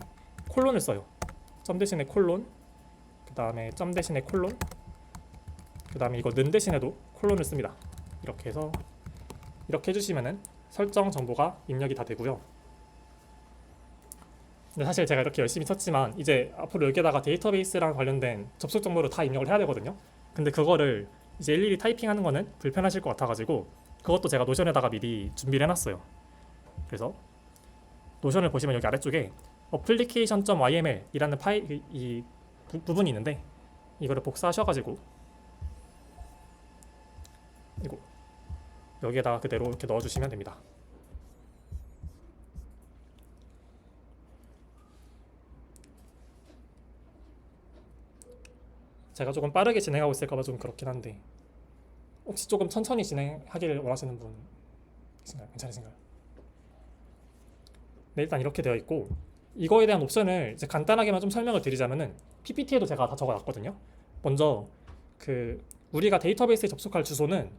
콜론을 써요. 점 대신에 콜론, 그 다음에 점 대신에 콜론, 그 다음에 이거 는 대신에도 콜론을 씁니다. 이렇게 해서 이렇게 해주시면은 설정 정보가 입력이 다 되고요. 근데 사실 제가 이렇게 열심히 쳤지만 이제 앞으로 여기에다가 데이터베이스랑 관련된 접속 정보를 다 입력을 해야 되거든요. 근데 그거를 이제 일일이 타이핑하는 거는 불편하실 것 같아가지고 그것도 제가 노션에다가 미리 준비를 해놨어요. 그래서 노션을 보시면 여기 아래쪽에 application.yml이라는 파일 이 부분이 있는데 이거를 복사하셔가지고 이거 여기에다가 그대로 이렇게 넣어주시면 됩니다. 제가 조금 빠르게 진행하고 있을까봐 좀 그렇긴 한데 혹시 조금 천천히 진행하기를 원하시는 분 계신가요? 괜찮으신가요? 네, 일단 이렇게 되어 있고 이거에 대한 옵션을 이제 간단하게만 좀 설명을 드리자면은 PPT에도 제가 다 적어놨거든요. 먼저 그 우리가 데이터베이스에 접속할 주소는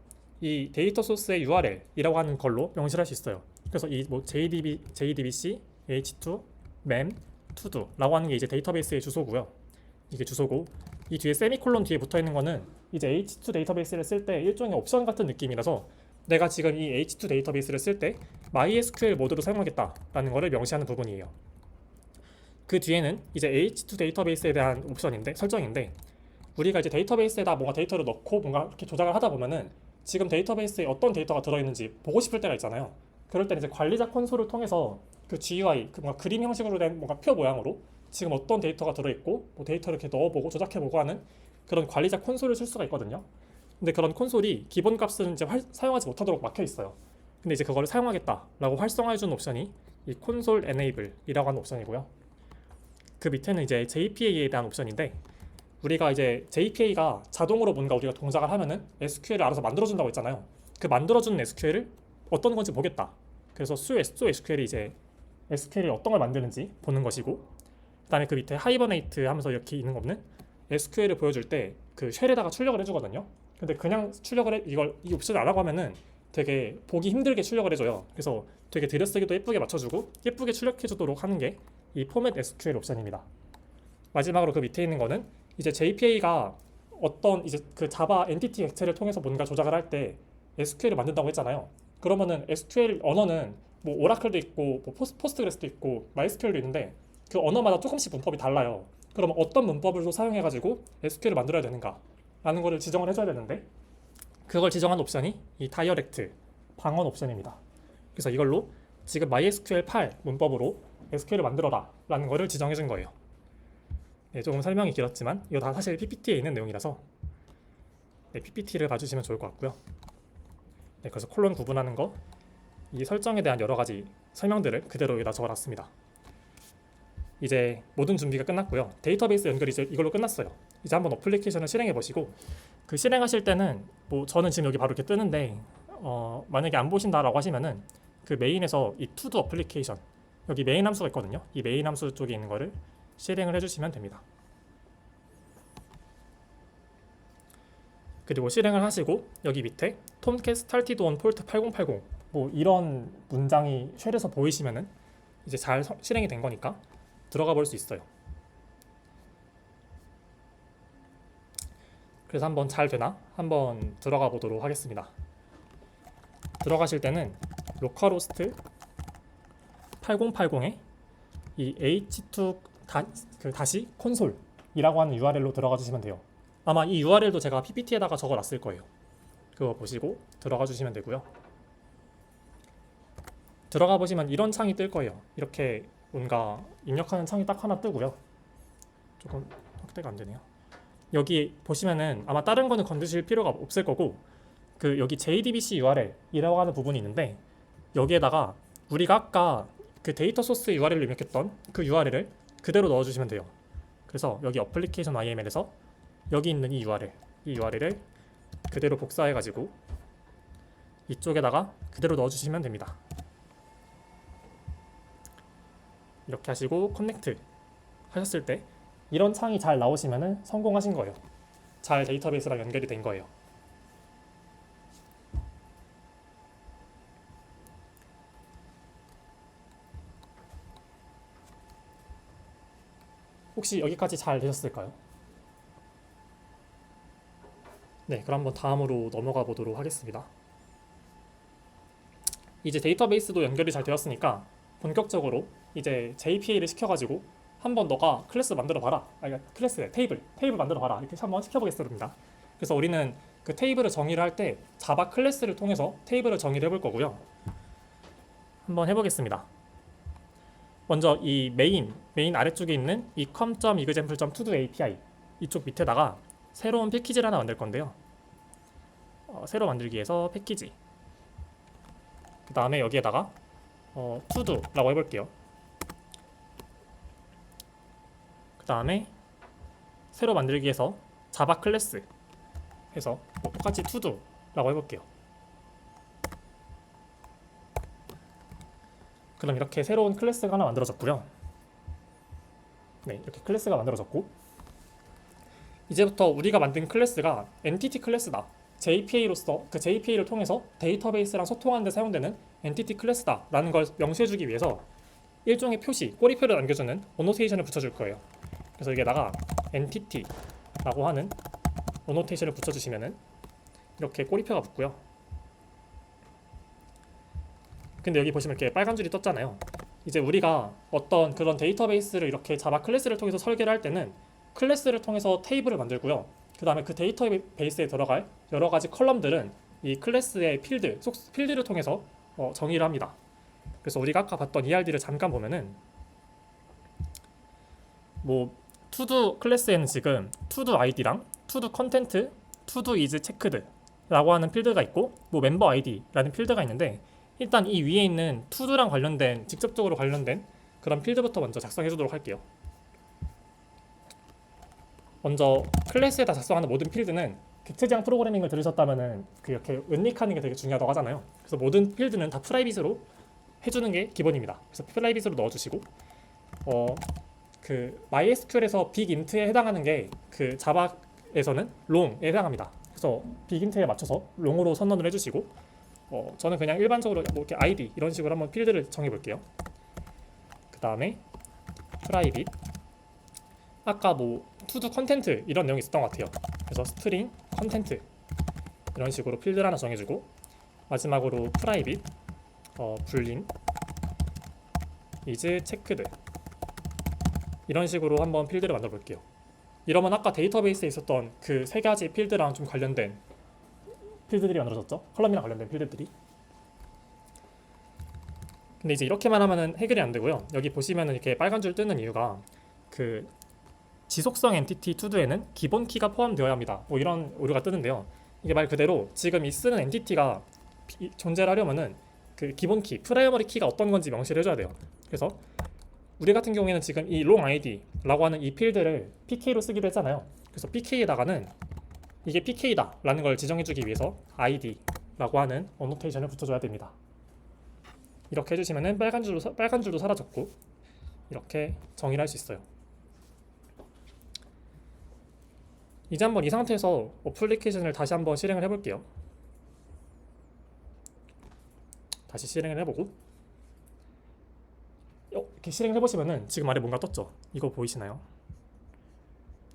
이 데이터 소스의 URL이라고 하는 걸로 명시할 수 있어요. 그래서 이 뭐 JDBC, H2, MEM, TODO라고 하는 게 이제 데이터베이스의 주소고요. 이게 주소고 이 뒤에 세미콜론 뒤에 붙어 있는 거는 이제 H2 데이터베이스를 쓸 때 일종의 옵션 같은 느낌이라서 내가 지금 이 H2 데이터베이스를 쓸 때 MySQL 모드로 사용하겠다라는 것을 명시하는 부분이에요. 그 뒤에는 이제 H2 데이터베이스에 대한 옵션인데 설정인데 우리가 이제 데이터베이스에다 뭔가 데이터를 넣고 뭔가 이렇게 조작을 하다 보면은 지금 데이터베이스에 어떤 데이터가 들어있는지 보고 싶을 때가 있잖아요. 그럴 때는 이제 관리자 콘솔을 통해서 그 GUI, 그 뭔가 그림 형식으로 된 뭔가 표 모양으로 지금 어떤 데이터가 들어있고 뭐 데이터를 이렇게 넣어보고 조작해보고 하는 그런 관리자 콘솔을 쓸 수가 있거든요. 근데 그런 콘솔이 기본 값은 이제 사용하지 못하도록 막혀 있어요. 근데 이제 그거를 사용하겠다라고 활성화해주는 옵션이 이 콘솔 에네이블이라고 하는 옵션이고요. 그 밑에는 이제 JPA에 대한 옵션인데 우리가 이제 JPA가 자동으로 뭔가 우리가 동작을 하면은 SQL을 알아서 만들어준다고 했잖아요. 그 만들어주는 SQL을 어떤 건지 보겠다. 그래서 수 SQL이 이제 SQL이 어떤 걸 만드는지 보는 것이고 그다음에 그 밑에 하이버네이트 하면서 이렇게 있는 거는 SQL을 보여줄 때 그 쉘에다가 출력을 해주거든요. 근데 그냥 이 옵션을 안 하고 하면은 되게 보기 힘들게 출력을 해줘요. 그래서 되게 들여쓰기도 예쁘게 맞춰주고 예쁘게 출력해주도록 하는 게 이 포맷 SQL 옵션입니다. 마지막으로 그 밑에 있는 거는 이제 JPA가 어떤 이제 그 자바 엔티티 객체를 통해서 뭔가 조작을 할 때 SQL을 만든다고 했잖아요. 그러면은 SQL 언어는 뭐 오라클도 있고 뭐 포스트그레스도 있고 마이스큐엘도 있는데 그 언어마다 조금씩 문법이 달라요. 그러면 어떤 문법을 사용해가지고 SQL을 만들어야 되는가 라는 거를 지정을 해줘야 되는데 그걸 지정한 옵션이 이 다이어렉트 방언 옵션입니다. 그래서 이걸로 지금 MySQL 8 문법으로 SQL을 만들어라 라는 거를 지정해 준 거예요. 네, 조금 설명이 길었지만 이거 다 사실 PPT에 있는 내용이라서 네, PPT를 봐주시면 좋을 것 같고요. 네, 그래서 콜론 구분하는 거, 이 설정에 대한 여러 가지 설명들을 그대로 여기다 적어놨습니다. 이제 모든 준비가 끝났고요. 데이터베이스 연결이 이제 이걸로 끝났어요. 이제 한번 어플리케이션을 실행해 보시고 그 실행하실 때는 뭐 저는 지금 여기 바로 이렇게 뜨는데 만약에 안 보신다라고 하시면은 그 메인에서 이 투두 어플리케이션 여기 메인 함수가 있거든요. 이 메인 함수 쪽에 있는 거를 실행을 해주시면 됩니다. 그리고 실행을 하시고 여기 밑에 톰캣 스타티드 온 폴트 8080 뭐 이런 문장이 쉘에서 보이시면은 이제 잘 실행이 된 거니까 들어가 볼 수 있어요. 그래서 한번 잘 되나 한번 들어가 보도록 하겠습니다. 들어가실 때는 로컬호스트 8080에 이 h2 다시 콘솔이라고 하는 URL로 들어가 주시면 돼요. 아마 이 URL도 제가 PPT에다가 적어 놨을 거예요. 그거 보시고 들어가 주시면 되고요. 들어가 보시면 이런 창이 뜰 거예요. 이렇게 뭔가 입력하는 창이 딱 하나 뜨고요. 조금 확대가 안 되네요. 여기 보시면은 아마 다른 거는 건드실 필요가 없을 거고, 그 여기 JDBC URL이라고 하는 부분이 있는데, 여기에다가 우리가 아까 그 데이터 소스 URL을 입력했던 그 URL을 그대로 넣어주시면 돼요. 그래서 여기 어플리케이션 YML에서 여기 있는 이 URL을 그대로 복사해가지고 이쪽에다가 그대로 넣어주시면 됩니다. 이렇게 하시고 커넥트 하셨을 때 이런 창이 잘 나오시면은 성공하신 거예요. 잘 데이터베이스랑 연결이 된 거예요. 혹시 여기까지 잘 되셨을까요? 네, 그럼 한번 다음으로 넘어가 보도록 하겠습니다. 이제 데이터베이스도 연결이 잘 되었으니까 본격적으로 이제 JPA를 시켜가지고 한번 너가 클래스 만들어 봐라. 그러니까 클래스에 테이블 만들어 봐라. 이렇게 한번 시켜보겠습니다. 그래서 우리는 그 테이블을 정의를 할 때 자바 클래스를 통해서 테이블을 정의를 해볼 거고요. 한번 해보겠습니다. 먼저 이 메인 아래쪽에 있는 이 com.example.todo API 이쪽 밑에다가 새로운 패키지를 하나 만들 건데요. 새로 만들기 위해서 패키지, 그 다음에 여기에다가 to도라고 해볼게요. 그 다음에 새로 만들기 위해서 자바 클래스 해서 똑같이 to도라고 해볼게요. 그럼 이렇게 새로운 클래스가 하나 만들어졌고요. 네, 이렇게 클래스가 만들어졌고, 이제부터 우리가 만든 클래스가 엔티티 클래스다. JPA로서 그 JPA를 통해서 데이터베이스랑 소통하는 데 사용되는 엔티티 클래스다 라는 걸 명시해주기 위해서 일종의 표시, 꼬리표를 남겨주는 오노테이션을 붙여줄 거예요. 그래서 여기에다가 entity라고 하는 오노테이션을 붙여주시면은 이렇게 꼬리표가 붙고요. 근데 여기 보시면 이렇게 빨간 줄이 떴잖아요. 이제 우리가 어떤 그런 데이터베이스를 이렇게 자바 클래스를 통해서 설계를 할 때는 클래스를 통해서 테이블을 만들고요. 그 다음에 그 데이터베이스에 들어갈 여러 가지 컬럼들은 이 클래스의 필드를 통해서 정의를 합니다. 그래서 우리가 아까 봤던 ERD를 잠깐 보면은 뭐 to-do 클래스에는 지금 to-do ID랑 to-do 컨텐트, to-do is checked라고 하는 필드가 있고, 뭐 member ID라는 필드가 있는데, 일단 이 위에 있는 to-do랑 관련된 직접적으로 관련된 그런 필드부터 먼저 작성해 주도록 할게요. 먼저 클래스에다 작성하는 모든 필드는 객체지향 프로그래밍을 들으셨다면은 이렇게 은닉하는 게 되게 중요하다고 하잖아요. 그래서 모든 필드는 다 프라이빗으로 해주는 게 기본입니다. 그래서 프라이빗으로 넣어주시고, 그 MySQL에서 빅인트에 해당하는 게 그 자바에서는 롱에 해당합니다. 그래서 빅인트에 맞춰서 롱으로 선언을 해주시고, 저는 그냥 일반적으로 뭐 이렇게 ID 이런 식으로 한번 필드를 정해볼게요. 그 다음에 프라이빗, 아까 뭐 to-do 컨텐트 이런 내용이 있었던 것 같아요. 그래서 스트링 컨텐트 이런 식으로 필드를 하나 정해주고, 마지막으로 프라이빗 불린 is checked 이런 식으로 한번 필드를 만들어 볼게요. 이러면 아까 데이터베이스에 있었던 그 세 가지 필드랑 좀 관련된 필드들이 만들어졌죠. 컬럼이랑 관련된 필드들이. 근데 이제 이렇게만 하면은 해결이 안 되고요. 여기 보시면은 이렇게 빨간 줄 뜨는 이유가 그 지속성 엔티티 to도에는 기본 키가 포함되어야 합니다. 뭐 이런 오류가 뜨는데요. 이게 말 그대로 지금 이 쓰는 엔티티가 존재를 하려면은 그 기본 키, 프라이머리 키가 어떤 건지 명시를 해줘야 돼요. 그래서 우리 같은 경우에는 지금 이 long id라고 하는 이 필드를 pk로 쓰기로 했잖아요. 그래서 pk에다가는 이게 pk다 라는 걸 지정해주기 위해서 id라고 하는 어노테이션을 붙여줘야 됩니다. 이렇게 해주시면은 빨간 줄도 사라졌고, 이렇게 정의를 할 수 있어요. 이제 한번 이 상태에서 어플리케이션을 다시 한번 실행을 해볼게요. 다시 실행을 해보고, 이렇게 실행을 해보시면은 지금 아래 뭔가 떴죠? 이거 보이시나요?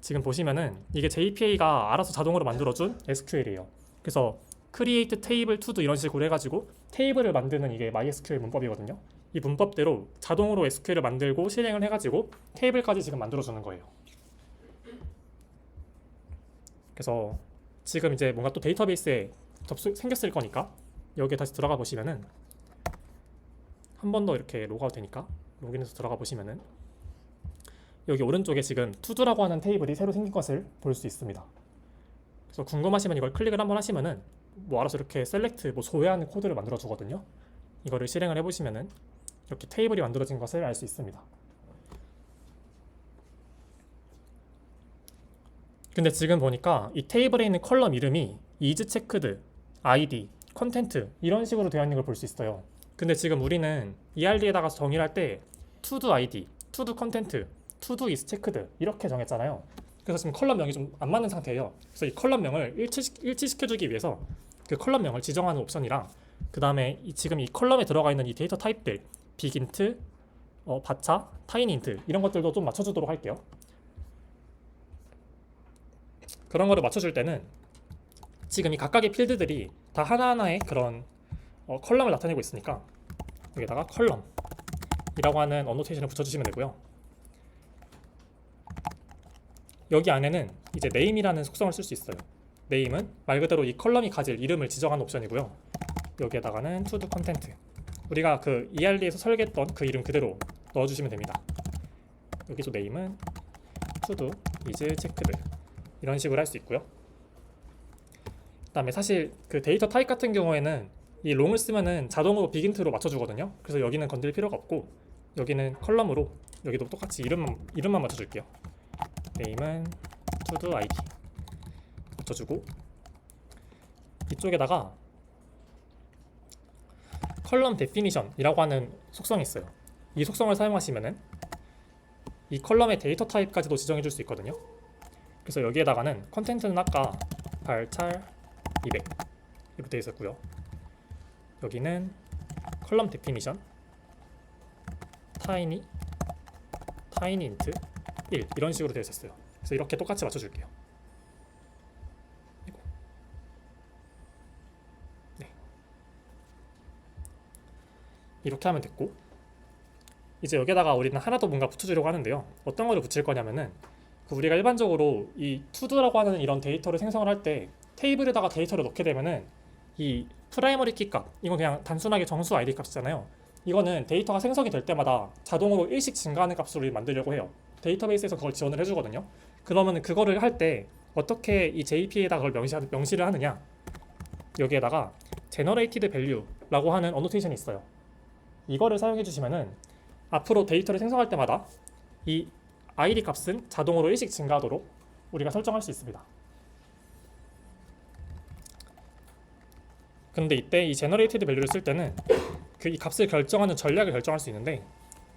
지금 보시면은 이게 JPA가 알아서 자동으로 만들어준 SQL이에요. 그래서 create table to도 이런 식으로 해가지고 테이블을 만드는 이게 MySQL 문법이거든요. 이 문법대로 자동으로 SQL을 만들고 실행을 해가지고 테이블까지 지금 만들어주는 거예요. 그래서 지금 이제 뭔가 또 데이터베이스에 생겼을 거니까 여기에 다시 들어가 보시면은 한 번 더 이렇게 로그아웃 되니까 로그인해서 들어가 보시면은 여기 오른쪽에 지금 to도라고 하는 테이블이 새로 생긴 것을 볼 수 있습니다. 그래서 궁금하시면 이걸 클릭을 한번 하시면은 뭐 알아서 이렇게 셀렉트 뭐 조회하는 코드를 만들어 주거든요. 이거를 실행을 해보시면은 이렇게 테이블이 만들어진 것을 알 수 있습니다. 근데 지금 보니까 이 테이블에 있는 컬럼 이름이 isChecked, id, 컨텐트 이런 식으로 되어 있는 걸 볼 수 있어요. 근데 지금 우리는 ERD에다가 정의를 할 때 to id, to 컨텐트, to isChecked 이렇게 정했잖아요. 그래서 지금 컬럼명이 좀 안 맞는 상태예요. 그래서 이 컬럼명을 일치시켜주기 위해서 그 컬럼명을 지정하는 옵션이랑 그 다음에 지금 이 컬럼에 들어가 있는 이 데이터 타입들 빅인트, 바차, 타이니인트 이런 것들도 좀 맞춰주도록 할게요. 그런 거를 맞춰줄 때는 지금 이 각각의 필드들이 다 하나하나의 그런 컬럼을 나타내고 있으니까 여기다가 컬럼이라고 하는 어노테이션을 붙여주시면 되고요. 여기 안에는 이제 name이라는 속성을 쓸 수 있어요. name은 말 그대로 이 컬럼이 가질 이름을 지정하는 옵션이고요. 여기에다가는 to content 우리가 그 ERD에서 설계했던 그 이름 그대로 넣어주시면 됩니다. 여기서 name은 to is checked 이런 식으로 할 수 있고요. 그다음에 사실 그 데이터 타입 같은 경우에는 이 롱을 쓰면은 자동으로 빅인트로 맞춰주거든요. 그래서 여기는 건들 필요가 없고 여기는 컬럼으로 여기도 똑같이 이름만 맞춰줄게요. name은 to id 맞춰주고 이쪽에다가 컬럼 데피니션이라고 하는 속성이 있어요. 이 속성을 사용하시면은 이 컬럼의 데이터 타입까지도 지정해 줄 수 있거든요. 그래서 여기에다가는 컨텐트는 아까 발찰 200 이렇게 되어 있었고요. 여기는 컬럼 데피니션 타이니 인트 1 이런 식으로 되어 있었어요. 그래서 이렇게 똑같이 맞춰줄게요. 네. 이렇게 하면 됐고 이제 여기다가 우리는 하나 더 뭔가 붙여주려고 하는데요. 어떤 거를 붙일 거냐면은 우리가 일반적으로 이 to도라고 하는 이런 데이터를 생성을 할 때 테이블에다가 데이터를 넣게 되면은 이 프라이머리 키 값 이건 그냥 단순하게 정수 id 값이잖아요. 이거는 데이터가 생성이 될 때마다 자동으로 일씩 증가하는 값으로 만들려고 해요. 데이터베이스에서 그걸 지원을 해주거든요. 그러면 그거를 할 때 어떻게 이 JP에다 그걸 명시를 하느냐? 여기에다가 generated value라고 하는 어노테이션이 있어요. 이거를 사용해 주시면은 앞으로 데이터를 생성할 때마다 이 id 값은 자동으로 일씩 증가하도록 우리가 설정할 수 있습니다. 근데 이때 이 generated value를 쓸 때는 그 이 값을 결정하는 전략을 결정할 수 있는데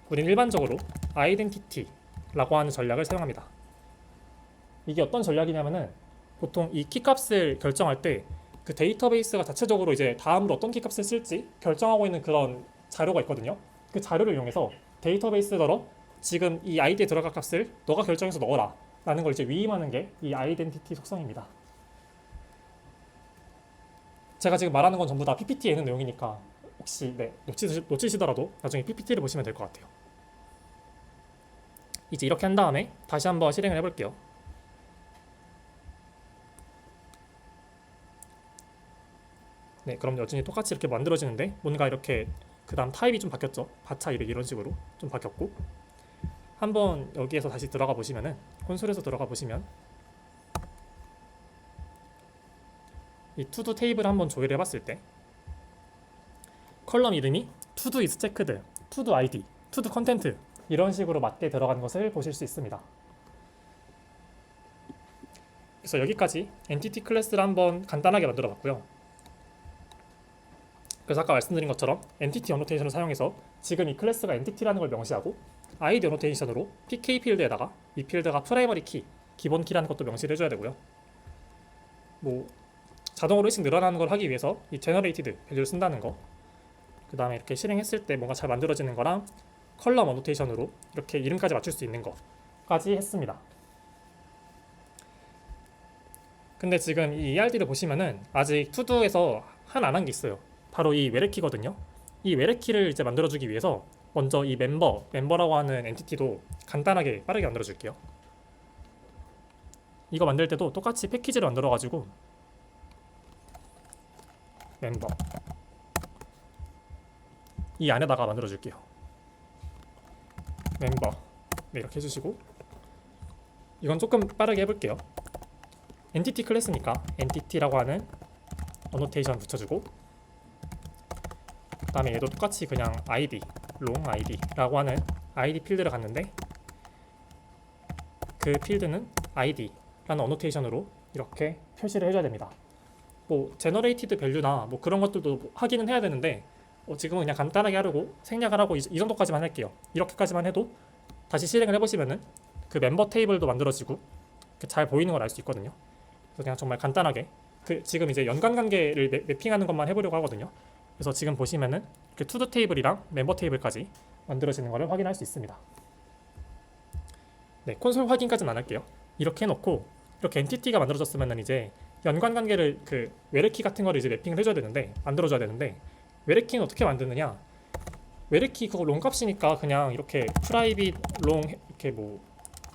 우리는 일반적으로 identity라고 하는 전략을 사용합니다. 이게 어떤 전략이냐면은 보통 이 키값을 결정할 때 그 데이터베이스가 자체적으로 이제 다음으로 어떤 키값을 쓸지 결정하고 있는 그런 자료가 있거든요. 그 자료를 이용해서 데이터베이스더러 지금 이 id에 들어갈 값을 너가 결정해서 넣어라 라는 걸 이제 위임하는 게 이 아이덴티티 속성입니다. 제가 지금 말하는 건 전부 다 PPT에 있는 내용이니까 혹시 놓치시더라도 나중에 PPT를 보시면 될 것 같아요. 이제 이렇게 한 다음에 다시 한번 실행을 해볼게요. 네, 그럼 여전히 똑같이 이렇게 만들어지는데 뭔가 이렇게 그 다음 타입이 좀 바뀌었죠. 바차 200 이런 식으로 좀 바뀌었고 한번 여기에서 다시 들어가 보시면은 콘솔에서 들어가 보시면 이 to-do 테이블을 한번 조회를 해봤을 때 컬럼 이름이 to-do is checked, to-do id, to-do content 이런 식으로 맞게 들어간 것을 보실 수 있습니다. 그래서 여기까지 엔티티 클래스를 한번 간단하게 만들어 봤고요. 그래서 아까 말씀드린 것처럼 엔티티 어노테이션을 사용해서 지금 이 클래스가 엔티티라는 걸 명시하고 id 어노테이션으로 pk 필드에다가 이 필드가 프라이머리 키, 기본 키라는 것도 명시를 해줘야 되고요. 뭐 자동으로 일씩 늘어나는 걸 하기 위해서 이 generated 밸류를 쓴다는 거, 그 다음에 이렇게 실행했을 때 뭔가 잘 만들어지는 거랑 컬럼 어노테이션으로 이렇게 이름까지 맞출 수 있는 거까지 했습니다. 근데 지금 이 ERD를 보시면은 아직 투두에서 하나 안 한 게 있어요. 바로 이 외래키거든요. 이 외래키를 이제 만들어주기 위해서 먼저 이 멤버라고 하는 엔티티도 간단하게 빠르게 만들어줄게요. 이거 만들 때도 똑같이 패키지를 만들어가지고 멤버 이 안에다가 만들어줄게요. 멤버 네, 이렇게 해주시고 이건 조금 빠르게 해볼게요. 엔티티 클래스니까 엔티티라고 하는 어노테이션 붙여주고 그 다음에 얘도 똑같이 그냥 id, 롱 id라고 하는 id 필드를 갔는데 그 필드는 id라는 어노테이션으로 이렇게 표시를 해줘야 됩니다. 뭐 제너레이티드 밸류나 뭐 그런 것들도 하기는 해야 되는데 지금은 그냥 간단하게 하려고 생략을 하고 이 정도까지만 할게요. 이렇게까지만 해도 다시 실행을 해보시면은 그 멤버 테이블도 만들어지고 잘 보이는 걸 알 수 있거든요. 그래서 그냥 정말 간단하게 지금 이제 연관 관계를 매핑하는 것만 해보려고 하거든요. 그래서 지금 보시면은 이렇게 투두 테이블이랑 멤버 테이블까지 만들어지는 것을 확인할 수 있습니다. 네, 콘솔 확인까지는 안 할게요. 이렇게 해놓고 이렇게 엔티티가 만들어졌으면은 이제 연관 관계를 그 외래키 같은 거를 이제 매핑을 해줘야 되는데 만들어줘야 되는데 외래키는 어떻게 만드느냐? 외래키 그거 롱 값이니까 그냥 이렇게 프라이빗 롱 이렇게 뭐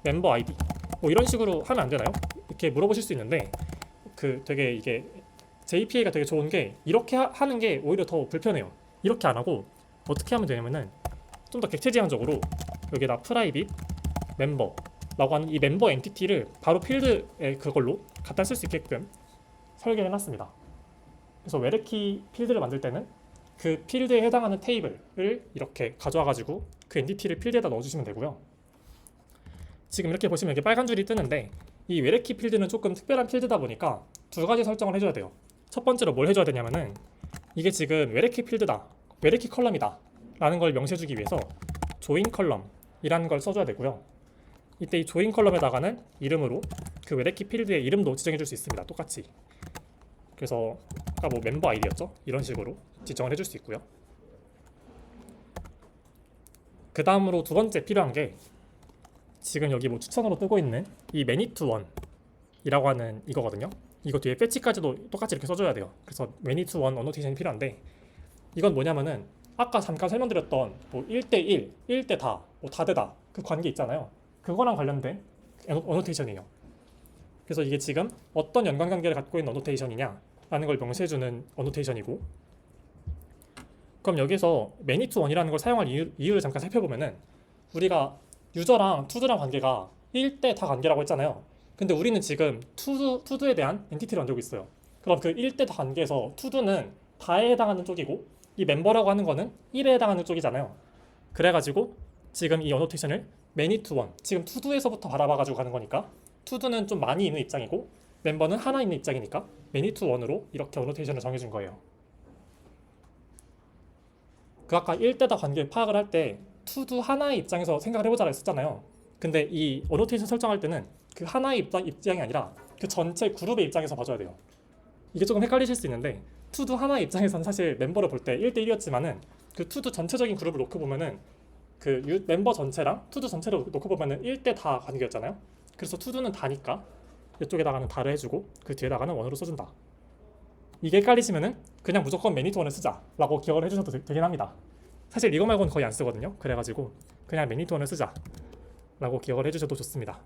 멤버 아이디 뭐 이런 식으로 하면 안 되나요? 이렇게 물어보실 수 있는데 그 되게 이게 JPA가 되게 좋은 게 이렇게 하는 게 오히려 더 불편해요. 이렇게 안 하고 어떻게 하면 되냐면은 좀 더 객체지향적으로 여기다 프라이빗 멤버라고 하는 이 멤버 엔티티를 바로 필드에 그걸로 갖다 쓸 수 있게끔 설계를 해놨습니다. 그래서 외래키 필드를 만들 때는 그 필드에 해당하는 테이블을 이렇게 가져와가지고 그 엔티티를 필드에다 넣어주시면 되고요. 지금 이렇게 보시면 이렇게 빨간 줄이 뜨는데 이 외래키 필드는 조금 특별한 필드다 보니까 두 가지 설정을 해줘야 돼요. 첫 번째로 뭘 해줘야 되냐면은 이게 지금 외래키 필드다, 외래키 컬럼이다 라는 걸 명시해주기 위해서 조인 컬럼이라는 걸 써줘야 되고요. 이때 이 조인 컬럼에다가는 이름으로 그 외래키 필드의 이름도 지정해줄 수 있습니다. 똑같이. 그래서 아까 뭐 멤버 아이디였죠? 이런 식으로 지정을 해줄 수 있고요. 그 다음으로 두 번째 필요한 게 지금 여기 뭐 추천으로 뜨고 있는 이 many-to-one이라고 하는 이거거든요. 이거 뒤에 패치까지도 똑같이 이렇게 써줘야 돼요. 그래서 many-to-one 어노테이션이 필요한데 이건 뭐냐면은 아까 잠깐 설명드렸던 뭐 1대1, 1대 다, 뭐 다대다 그 관계 있잖아요. 그거랑 관련된 어노테이션이에요. 그래서 이게 지금 어떤 연관관계를 갖고 있는 어노테이션이냐라는 걸 명시해주는 어노테이션이고 그럼 여기서 many-to-one이라는 걸 사용할 이유를 잠깐 살펴보면은 우리가 유저랑 투두랑 관계가 1대 다 관계라고 했잖아요. 근데 우리는 지금 투두에 대한 엔티티를 만들고 있어요. 그럼 그 1대 다 관계에서 투두는 다에 해당하는 쪽이고 이 멤버라고 하는 거는 1에 해당하는 쪽이잖아요. 그래가지고 지금 이 어노테이션을 many-to-one 지금 투두에서부터 바라봐가지고 가는 거니까 투두는 좀 많이 있는 입장이고 멤버는 하나 있는 입장이니까 many-to-one으로 이렇게 어노테이션을 정해준 거예요. 그 아까 1대 다 관계 파악을 할 때 투두 하나의 입장에서 생각을 해보자고 했었잖아요. 근데 이 어노테이션 설정할 때는 그 하나의 입장이 아니라 그 전체 그룹의 입장에서 봐줘야 돼요. 이게 조금 헷갈리실 수 있는데 투두 하나의 입장에서는 사실 멤버를 볼 때 1대1이었지만은 그 투두 전체적인 그룹을 놓고 보면은 그 멤버 전체랑 투두 전체를 놓고 보면은 1대 다 관계였잖아요. 그래서 투두는 다니까 이쪽에다가는 다를 해주고 그 뒤에다가는 원으로 써준다. 이게 헷갈리시면은 그냥 무조건 many-to-one을 쓰자라고 기억을 해주셔도 되긴 합니다. 사실 이거 말고는 거의 안 쓰거든요. 그래가지고 그냥 many-to-one을 쓰자라고 기억을 해주셔도 좋습니다.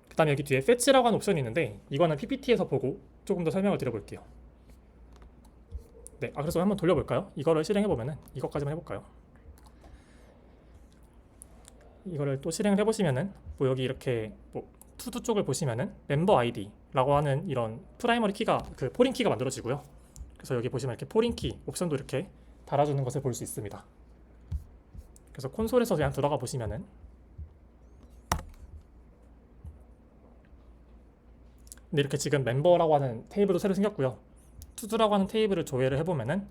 그 다음에 여기 뒤에 fetch라고 하는 옵션이 있는데 이거는 PPT에서 보고 조금 더 설명을 드려볼게요. 네, 그래서 한번 돌려볼까요? 이거를 실행해보면은 이것까지만 해볼까요? 이거를 또 실행을 해보시면은 뭐 여기 이렇게 뭐 투두 쪽을 보시면은 멤버 아이디라고 하는 이런 프라이머리 키가 그 포린 키가 만들어지고요. 그래서 여기 보시면 이렇게 포린 키 옵션도 이렇게 달아주는 것을 볼 수 있습니다. 그래서 콘솔에서 그냥 들어가 보시면은 근데 이렇게 지금 멤버라고 하는 테이블도 새로 생겼고요. 투두라고 하는 테이블을 조회를 해보면은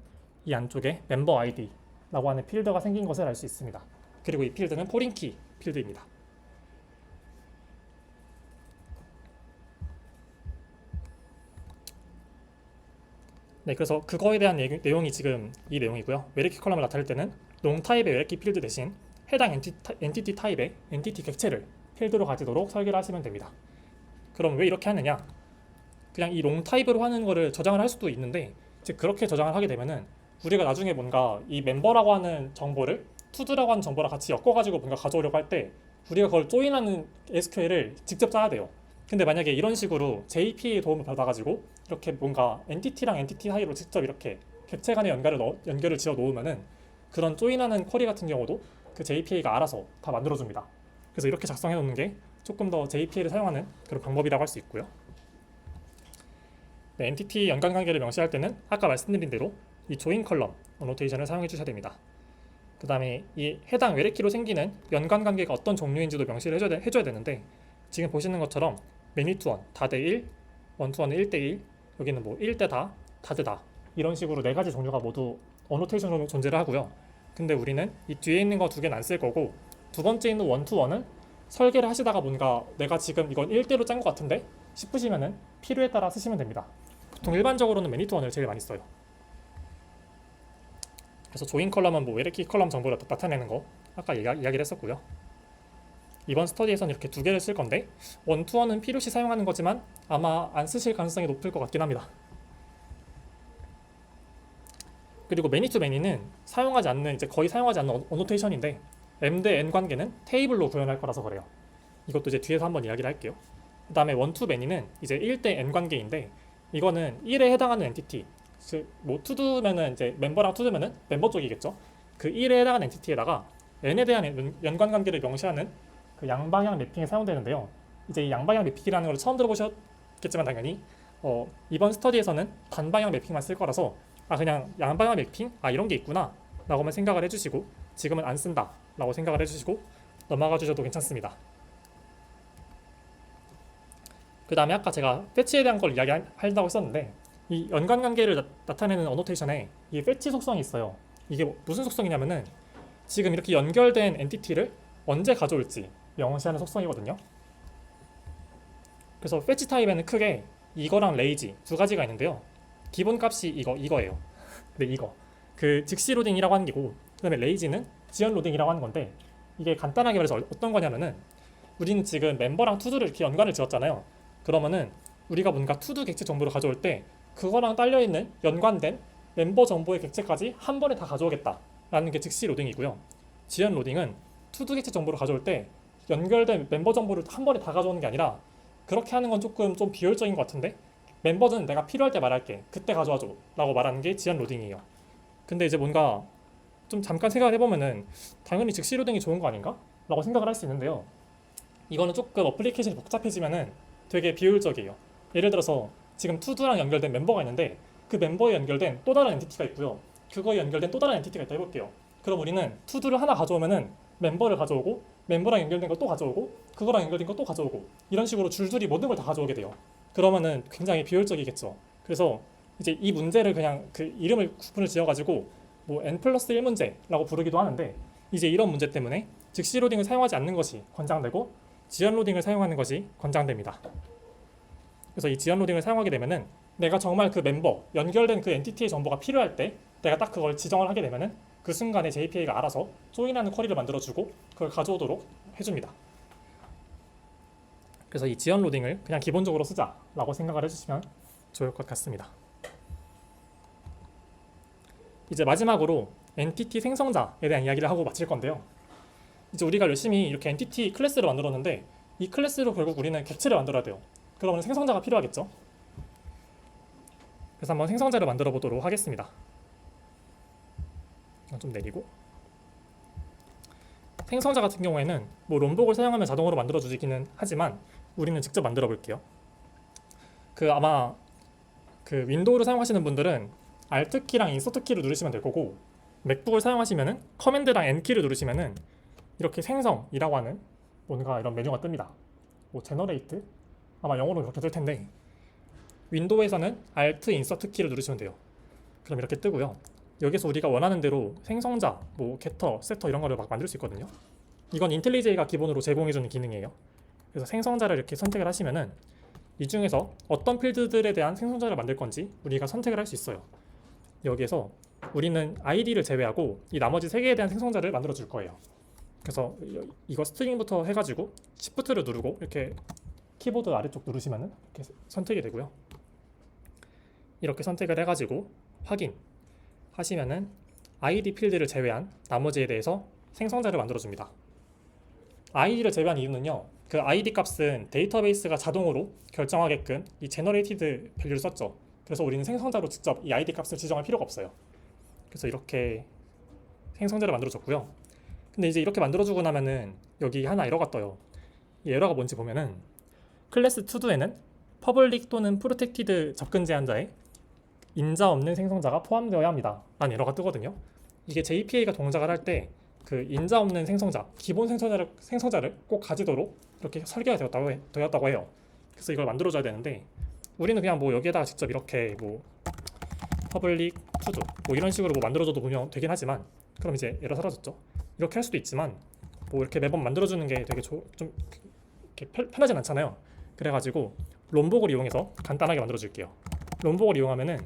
이 안쪽에 멤버 아이디라고 하는 필드가 생긴 것을 알 수 있습니다. 그리고 이 필드는 포린키 필드입니다. 네, 그래서 그거에 대한 내용이 지금 이 내용이고요. 외래키 컬럼을 나타낼 때는 롱 타입의 외래키 필드 대신 해당 엔티티 타입의 엔티티 객체를 필드로 가지도록 설계를 하시면 됩니다. 그럼 왜 이렇게 하느냐? 그냥 이 롱 타입으로 하는 거를 저장을 할 수도 있는데 이제 그렇게 저장을 하게 되면은 우리가 나중에 뭔가 이 멤버라고 하는 정보를 투두라고 하는 정보랑 같이 엮어가지고 뭔가 가져오려고 할 때 우리가 그걸 조인하는 SQL을 직접 짜야 돼요. 근데 만약에 이런 식으로 JP의 도움을 받아가지고 이렇게 뭔가 엔티티랑 엔티티 사이로 직접 이렇게 객체 간의 연결을 지어 놓으면은 그런 조인하는 쿼리 같은 경우도 그 JPA가 알아서 다 만들어줍니다. 그래서 이렇게 작성해 놓는 게 조금 더 JPA를 사용하는 그런 방법이라고 할 수 있고요. 네, 엔티티 연관 관계를 명시할 때는 아까 말씀드린 대로 이 조인 컬럼 어노테이션을 사용해 주셔야 됩니다. 그 다음에 이 해당 외래키로 생기는 연관 관계가 어떤 종류인지도 명시를 해줘야 되는데 지금 보시는 것처럼 many to one, 다대 1, one to one은 1대 1, 여기는 뭐 1대 다, 다대다 이런 식으로 네 가지 종류가 모두 어노테이션으로 존재를 하고요. 근데 우리는 이 뒤에 있는 거 두 개는 안 쓸 거고 두 번째 있는 one to one은 설계를 하시다가 뭔가 내가 지금 이건 1대로 짠 것 같은데 싶으시면은 필요에 따라 쓰시면 됩니다. 보통 일반적으로는 many to one을 제일 많이 써요. 그래서 조인 컬럼은 뭐 외래키 컬럼 정보를 나타내는 거 아까 이야기를 했었고요. 이번 스터디에서는 이렇게 두 개를 쓸 건데 원투원은 필요시 사용하는 거지만 아마 안 쓰실 가능성이 높을 것 같긴 합니다. 그리고 매니 투 매니는 사용하지 않는 이제 거의 사용하지 않는 어노테이션인데 M 대 N 관계는 테이블로 구현할 거라서 그래요. 이것도 이제 뒤에서 한번 이야기를 할게요. 그 다음에 원 투 매니는 이제 1 대 N 관계인데 이거는 1에 해당하는 엔티티 뭐 투두면은 이제 멤버랑 투두면은 멤버 쪽이겠죠. 그 1에 해당하는 엔티티에다가 N에 대한 연관 관계를 명시하는 그 양방향 매핑에 사용되는데요. 이제 이 양방향 매핑이라는 걸 처음 들어보셨겠지만 당연히 이번 스터디에서는 단방향 매핑만 쓸 거라서 그냥 양방향 매핑 이런 게 있구나 라고만 생각을 해주시고 지금은 안 쓴다 라고 생각을 해주시고 넘어가 주셔도 괜찮습니다. 그 다음에 아까 제가 패치에 대한 걸 이야기한다고 했었는데 이 연관 관계를 나타내는 어노테이션에 이 패치 속성이 있어요. 이게 무슨 속성이냐면은 지금 이렇게 연결된 엔티티를 언제 가져올지 명시하는 속성이거든요. 그래서 패치 타입에는 크게 이거랑 레이지 두 가지가 있는데요. 기본 값이 이거예요. 네, 이거 그 즉시 로딩이라고 하는 게고 그다음에 레이지는 지연 로딩이라고 하는 건데 이게 간단하게 말해서 어떤 거냐면은 우리는 지금 멤버랑 투두를 이렇게 연관을 지었잖아요. 그러면은 우리가 뭔가 투두 객체 정보를 가져올 때 그거랑 딸려있는 연관된 멤버 정보의 객체까지 한 번에 다 가져오겠다라는 게 즉시 로딩이고요. 지연 로딩은 투두 객체 정보를 가져올 때 연결된 멤버 정보를 한 번에 다 가져오는 게 아니라 그렇게 하는 건 조금 좀 비효율적인 것 같은데 멤버는 내가 필요할 때 말할게 그때 가져와줘 라고 말하는 게 지연 로딩이에요. 근데 이제 뭔가 좀 잠깐 생각을 해보면은 당연히 즉시 로딩이 좋은 거 아닌가? 라고 생각을 할 수 있는데요. 이거는 조금 어플리케이션이 복잡해지면은 되게 비효율적이에요. 예를 들어서 지금 투두랑 연결된 멤버가 있는데 그 멤버에 연결된 또 다른 엔티티가 있고요. 그거에 연결된 또 다른 엔티티가 있다 해볼게요. 그럼 우리는 투두를 하나 가져오면은 멤버를 가져오고 멤버랑 연결된 걸 또 가져오고 그거랑 연결된 걸 또 가져오고 이런 식으로 줄줄이 모든 걸 다 가져오게 돼요. 그러면은 굉장히 비효율적이겠죠. 그래서 이제 이 문제를 그냥 그 이름을 구분을 지어가지고 뭐 n+1 문제라고 부르기도 하는데 이제 이런 문제 때문에 즉시 로딩을 사용하지 않는 것이 권장되고 지연 로딩을 사용하는 것이 권장됩니다. 그래서 이 지연 로딩을 사용하게 되면은 내가 정말 그 멤버 연결된 그 엔티티의 정보가 필요할 때 내가 딱 그걸 지정을 하게 되면은 그 순간에 JPA가 알아서 조인하는 쿼리를 만들어주고 그걸 가져오도록 해줍니다. 그래서 이 지연 로딩을 그냥 기본적으로 쓰자라고 생각을 해주시면 좋을 것 같습니다. 이제 마지막으로 엔티티 생성자에 대한 이야기를 하고 마칠 건데요. 이제 우리가 열심히 이렇게 엔티티 클래스를 만들었는데 이 클래스로 결국 우리는 객체를 만들어야 돼요. 그러면 생성자가 필요하겠죠. 그래서 한번 생성자를 만들어 보도록 하겠습니다. 좀 내리고 생성자 같은 경우에는 뭐 롬복을 사용하면 자동으로 만들어 주기는 하지만 우리는 직접 만들어 볼게요. 아마 그 윈도우를 사용하시는 분들은 Alt 키랑 인서트 키를 누르시면 될 거고 맥북을 사용하시면은 커맨드랑 N 키를 누르시면은 이렇게 생성이라고 하는 뭔가 이런 메뉴가 뜹니다. 뭐 제너레이트 아마 영어로 그렇게 뜰 텐데 윈도우에서는 Alt 인서트 키를 누르시면 돼요. 그럼 이렇게 뜨고요. 여기서 우리가 원하는 대로 생성자, 뭐 게터, 세터 이런 거를 막 만들 수 있거든요. 이건 인텔리제이가 기본으로 제공해주는 기능이에요. 그래서 생성자를 이렇게 선택을 하시면은 이 중에서 어떤 필드들에 대한 생성자를 만들 건지 우리가 선택을 할 수 있어요. 여기에서 우리는 ID를 제외하고 이 나머지 3개에 대한 생성자를 만들어 줄 거예요. 그래서 이거 스트링부터 해가지고 Shift를 누르고 이렇게 키보드 아래쪽 누르시면은 이렇게 선택이 되고요. 이렇게 선택을 해가지고 확인 하시면은 ID 필드를 제외한 나머지에 대해서 생성자를 만들어줍니다. ID를 제외한 이유는요, 그 ID 값은 데이터베이스가 자동으로 결정하게끔 이 제너레이티드 밸류를 썼죠. 그래서 우리는 생성자로 직접 이 ID 값을 지정할 필요가 없어요. 그래서 이렇게 생성자를 만들어줬고요. 근데 이제 이렇게 만들어주고 나면은 여기 하나 에러가 떠요. 이 에러가 뭔지 보면은 클래스 투두에는 퍼블릭 또는 프로텍티드 접근 제한자에 인자 없는 생성자가 포함되어야 합니다 라는 에러가 뜨거든요. 이게 JPA가 동작을 할 때 그 인자 없는 생성자, 기본 생성자를 꼭 가지도록 이렇게 설계가 되었다고 해요. 그래서 이걸 만들어줘야 되는데 우리는 그냥 뭐 여기에다가 직접 이렇게 뭐 퍼블릭 투두 뭐 이런 식으로 뭐 만들어줘도 보면 되긴 하지만 그럼 이제 에러 사라졌죠. 이렇게 할 수도 있지만 뭐 이렇게 매번 만들어주는 게 되게 좀 이렇게 편하진 않잖아요. 그래가지고 롬복을 이용해서 간단하게 만들어줄게요. 롬복을 이용하면은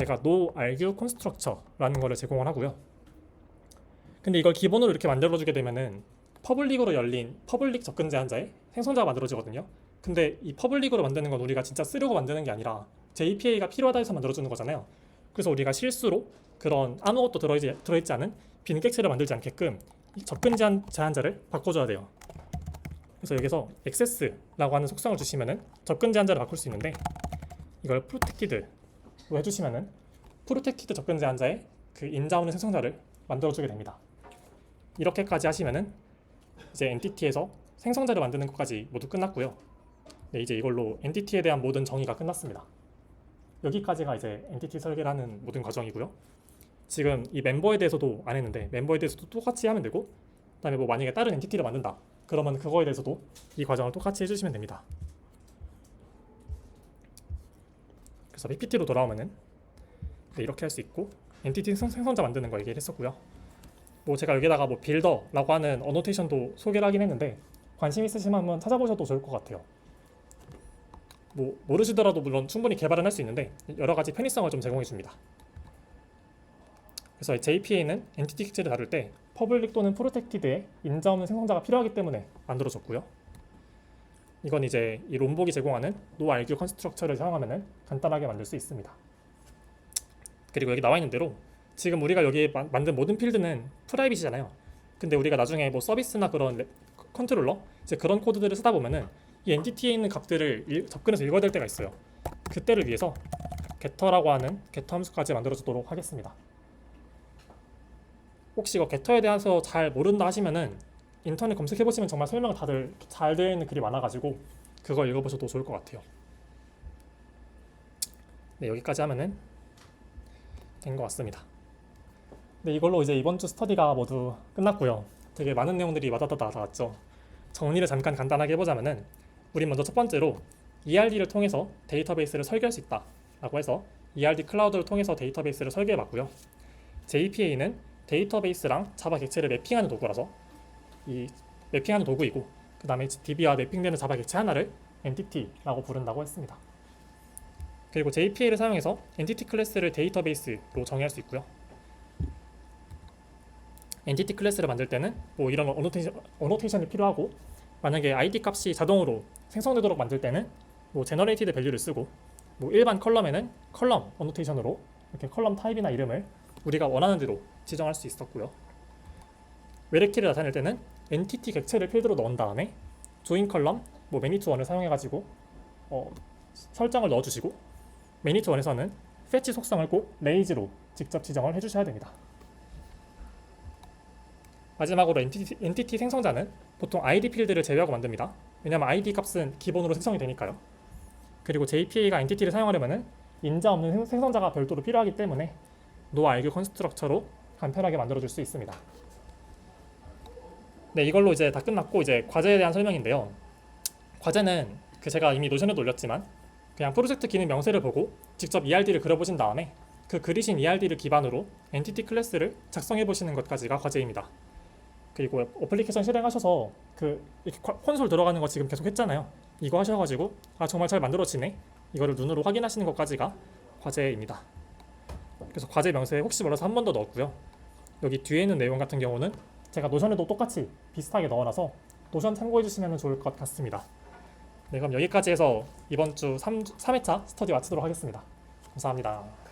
얘가 no argue constructor라는 거를 제공을 하고요. 근데 이걸 기본으로 이렇게 만들어주게 되면은 퍼블릭으로 열린 퍼블릭 접근 제한자에 생성자가 만들어지거든요. 근데 이 퍼블릭으로 만드는 건 우리가 진짜 쓰려고 만드는 게 아니라 JPA가 필요하다 해서 만들어주는 거잖아요. 그래서 우리가 실수로 그런 아무것도 들어있지 않은 빈 객체를 만들지 않게끔 이 접근 제한자를 바꿔줘야 돼요. 그래서 여기서 access라고 하는 속성을 주시면은 접근 제한자를 바꿀 수 있는데 이걸 protected로 해주시면은 protected 접근 제한자에 그 인자 없는 생성자를 만들어주게 됩니다. 이렇게까지 하시면은 이제 엔티티에서 생성자를 만드는 것까지 모두 끝났고요. 네, 이제 이걸로 엔티티에 대한 모든 정의가 끝났습니다. 여기까지가 이제 엔티티 설계를 하는 모든 과정이고요. 지금 이 멤버에 대해서도 안 했는데 멤버에 대해서도 똑같이 하면 되고, 그다음에 뭐 만약에 다른 엔티티를 만든다 그러면 그거에 대해서도 이 과정을 똑같이 해주시면 됩니다. 그래서 PPT로 돌아오면은 네, 이렇게 할 수 있고 엔티티 생성자 만드는 거 얘기를 했었고요. 뭐 제가 여기다가 뭐 빌더라고 하는 어노테이션도 소개를 하긴 했는데 관심 있으시면 한번 찾아보셔도 좋을 것 같아요. 뭐 모르시더라도 물론 충분히 개발은 할 수 있는데 여러 가지 편의성을 좀 제공해 줍니다. 그래서 JPA는 엔티티 객체를 다룰 때 퍼블릭 또는 프로텍티드에 인자 없는 생성자가 필요하기 때문에 만들어졌고요. 이건 이제 이 롬복이 제공하는 no argue constructor를 사용하면 간단하게 만들 수 있습니다. 그리고 여기 나와 있는 대로 지금 우리가 여기 만든 모든 필드는 프라이빗이잖아요. 근데 우리가 나중에 뭐 서비스나 그런 컨트롤러 이제 그런 코드들을 쓰다 보면은 이 엔티티에 있는 값들을 접근해서 읽어야 될 때가 있어요. 그때를 위해서 getter라고 하는 getter 함수까지 만들어주도록 하겠습니다. 혹시 이거 getter에 대해서 잘 모른다 하시면은 인터넷 검색해보시면 정말 설명 다들 잘 되어 있는 글이 많아가지고 그거 읽어보셔도 좋을 것 같아요. 네, 여기까지 하면은 된 것 같습니다. 네, 이걸로 이제 이번 주 스터디가 모두 끝났고요. 되게 많은 내용들이 와다다다 나왔죠. 정리를 잠깐 간단하게 해보자면은 우리 먼저 첫 번째로 ERD를 통해서 데이터베이스를 설계할 수 있다 라고 해서 ERD 클라우드를 통해서 데이터베이스를 설계해봤고요. JPA는 데이터베이스랑 자바 객체를 매핑하는 도구라서 이 매핑하는 도구이고, 그 다음에 DB와 매핑되는 자바 객체 하나를 엔티티라고 부른다고 했습니다. 그리고 JPA를 사용해서 엔티티 클래스를 데이터베이스로 정의할 수 있고요. 엔티티 클래스를 만들 때는 뭐 이런 어노테이션이 필요하고, 만약에 ID 값이 자동으로 생성되도록 만들 때는 뭐 제너레이티드 밸류를 쓰고, 뭐 일반 컬럼에는 컬럼 어노테이션으로 이렇게 컬럼 타입이나 이름을 우리가 원하는 대로 지정할 수 있었고요. 외래키를 나타낼 때는 엔티티 객체를 필드로 넣은 다음에 조인 컬럼, 뭐 매니투원을 사용해가지고 설정을 넣어주시고, 매니투원에서는 fetch 속성을 꼭 레이즈로 직접 지정을 해주셔야 됩니다. 마지막으로 엔티티 생성자는 보통 ID 필드를 제외하고 만듭니다. 왜냐하면 ID 값은 기본으로 생성이 되니까요. 그리고 JPA가 엔티티를 사용하려면 인자 없는 생성자가 별도로 필요하기 때문에 no argue constructor로 간편하게 만들어줄 수 있습니다. 네, 이걸로 이제 다 끝났고 이제 과제에 대한 설명인데요. 과제는 제가 이미 노션에도 올렸지만 그냥 프로젝트 기능 명세를 보고 직접 ERD를 그려보신 다음에 그 그리신 ERD를 기반으로 엔티티 클래스를 작성해 보시는 것까지가 과제입니다. 그리고 어플리케이션 실행하셔서 이렇게 콘솔 들어가는 거 지금 계속 했잖아요. 이거 하셔가지고 정말 잘 만들어지네, 이거를 눈으로 확인하시는 것까지가 과제입니다. 그래서 과제 명세에 혹시 몰라서 한 번 더 넣었고요. 여기 뒤에 있는 내용 같은 경우는 제가 노션에도 똑같이 비슷하게 넣어놔서 노션 참고해 주시면 좋을 것 같습니다. 네, 그럼 여기까지 해서 이번 주 3회차 스터디 마치도록 하겠습니다. 감사합니다.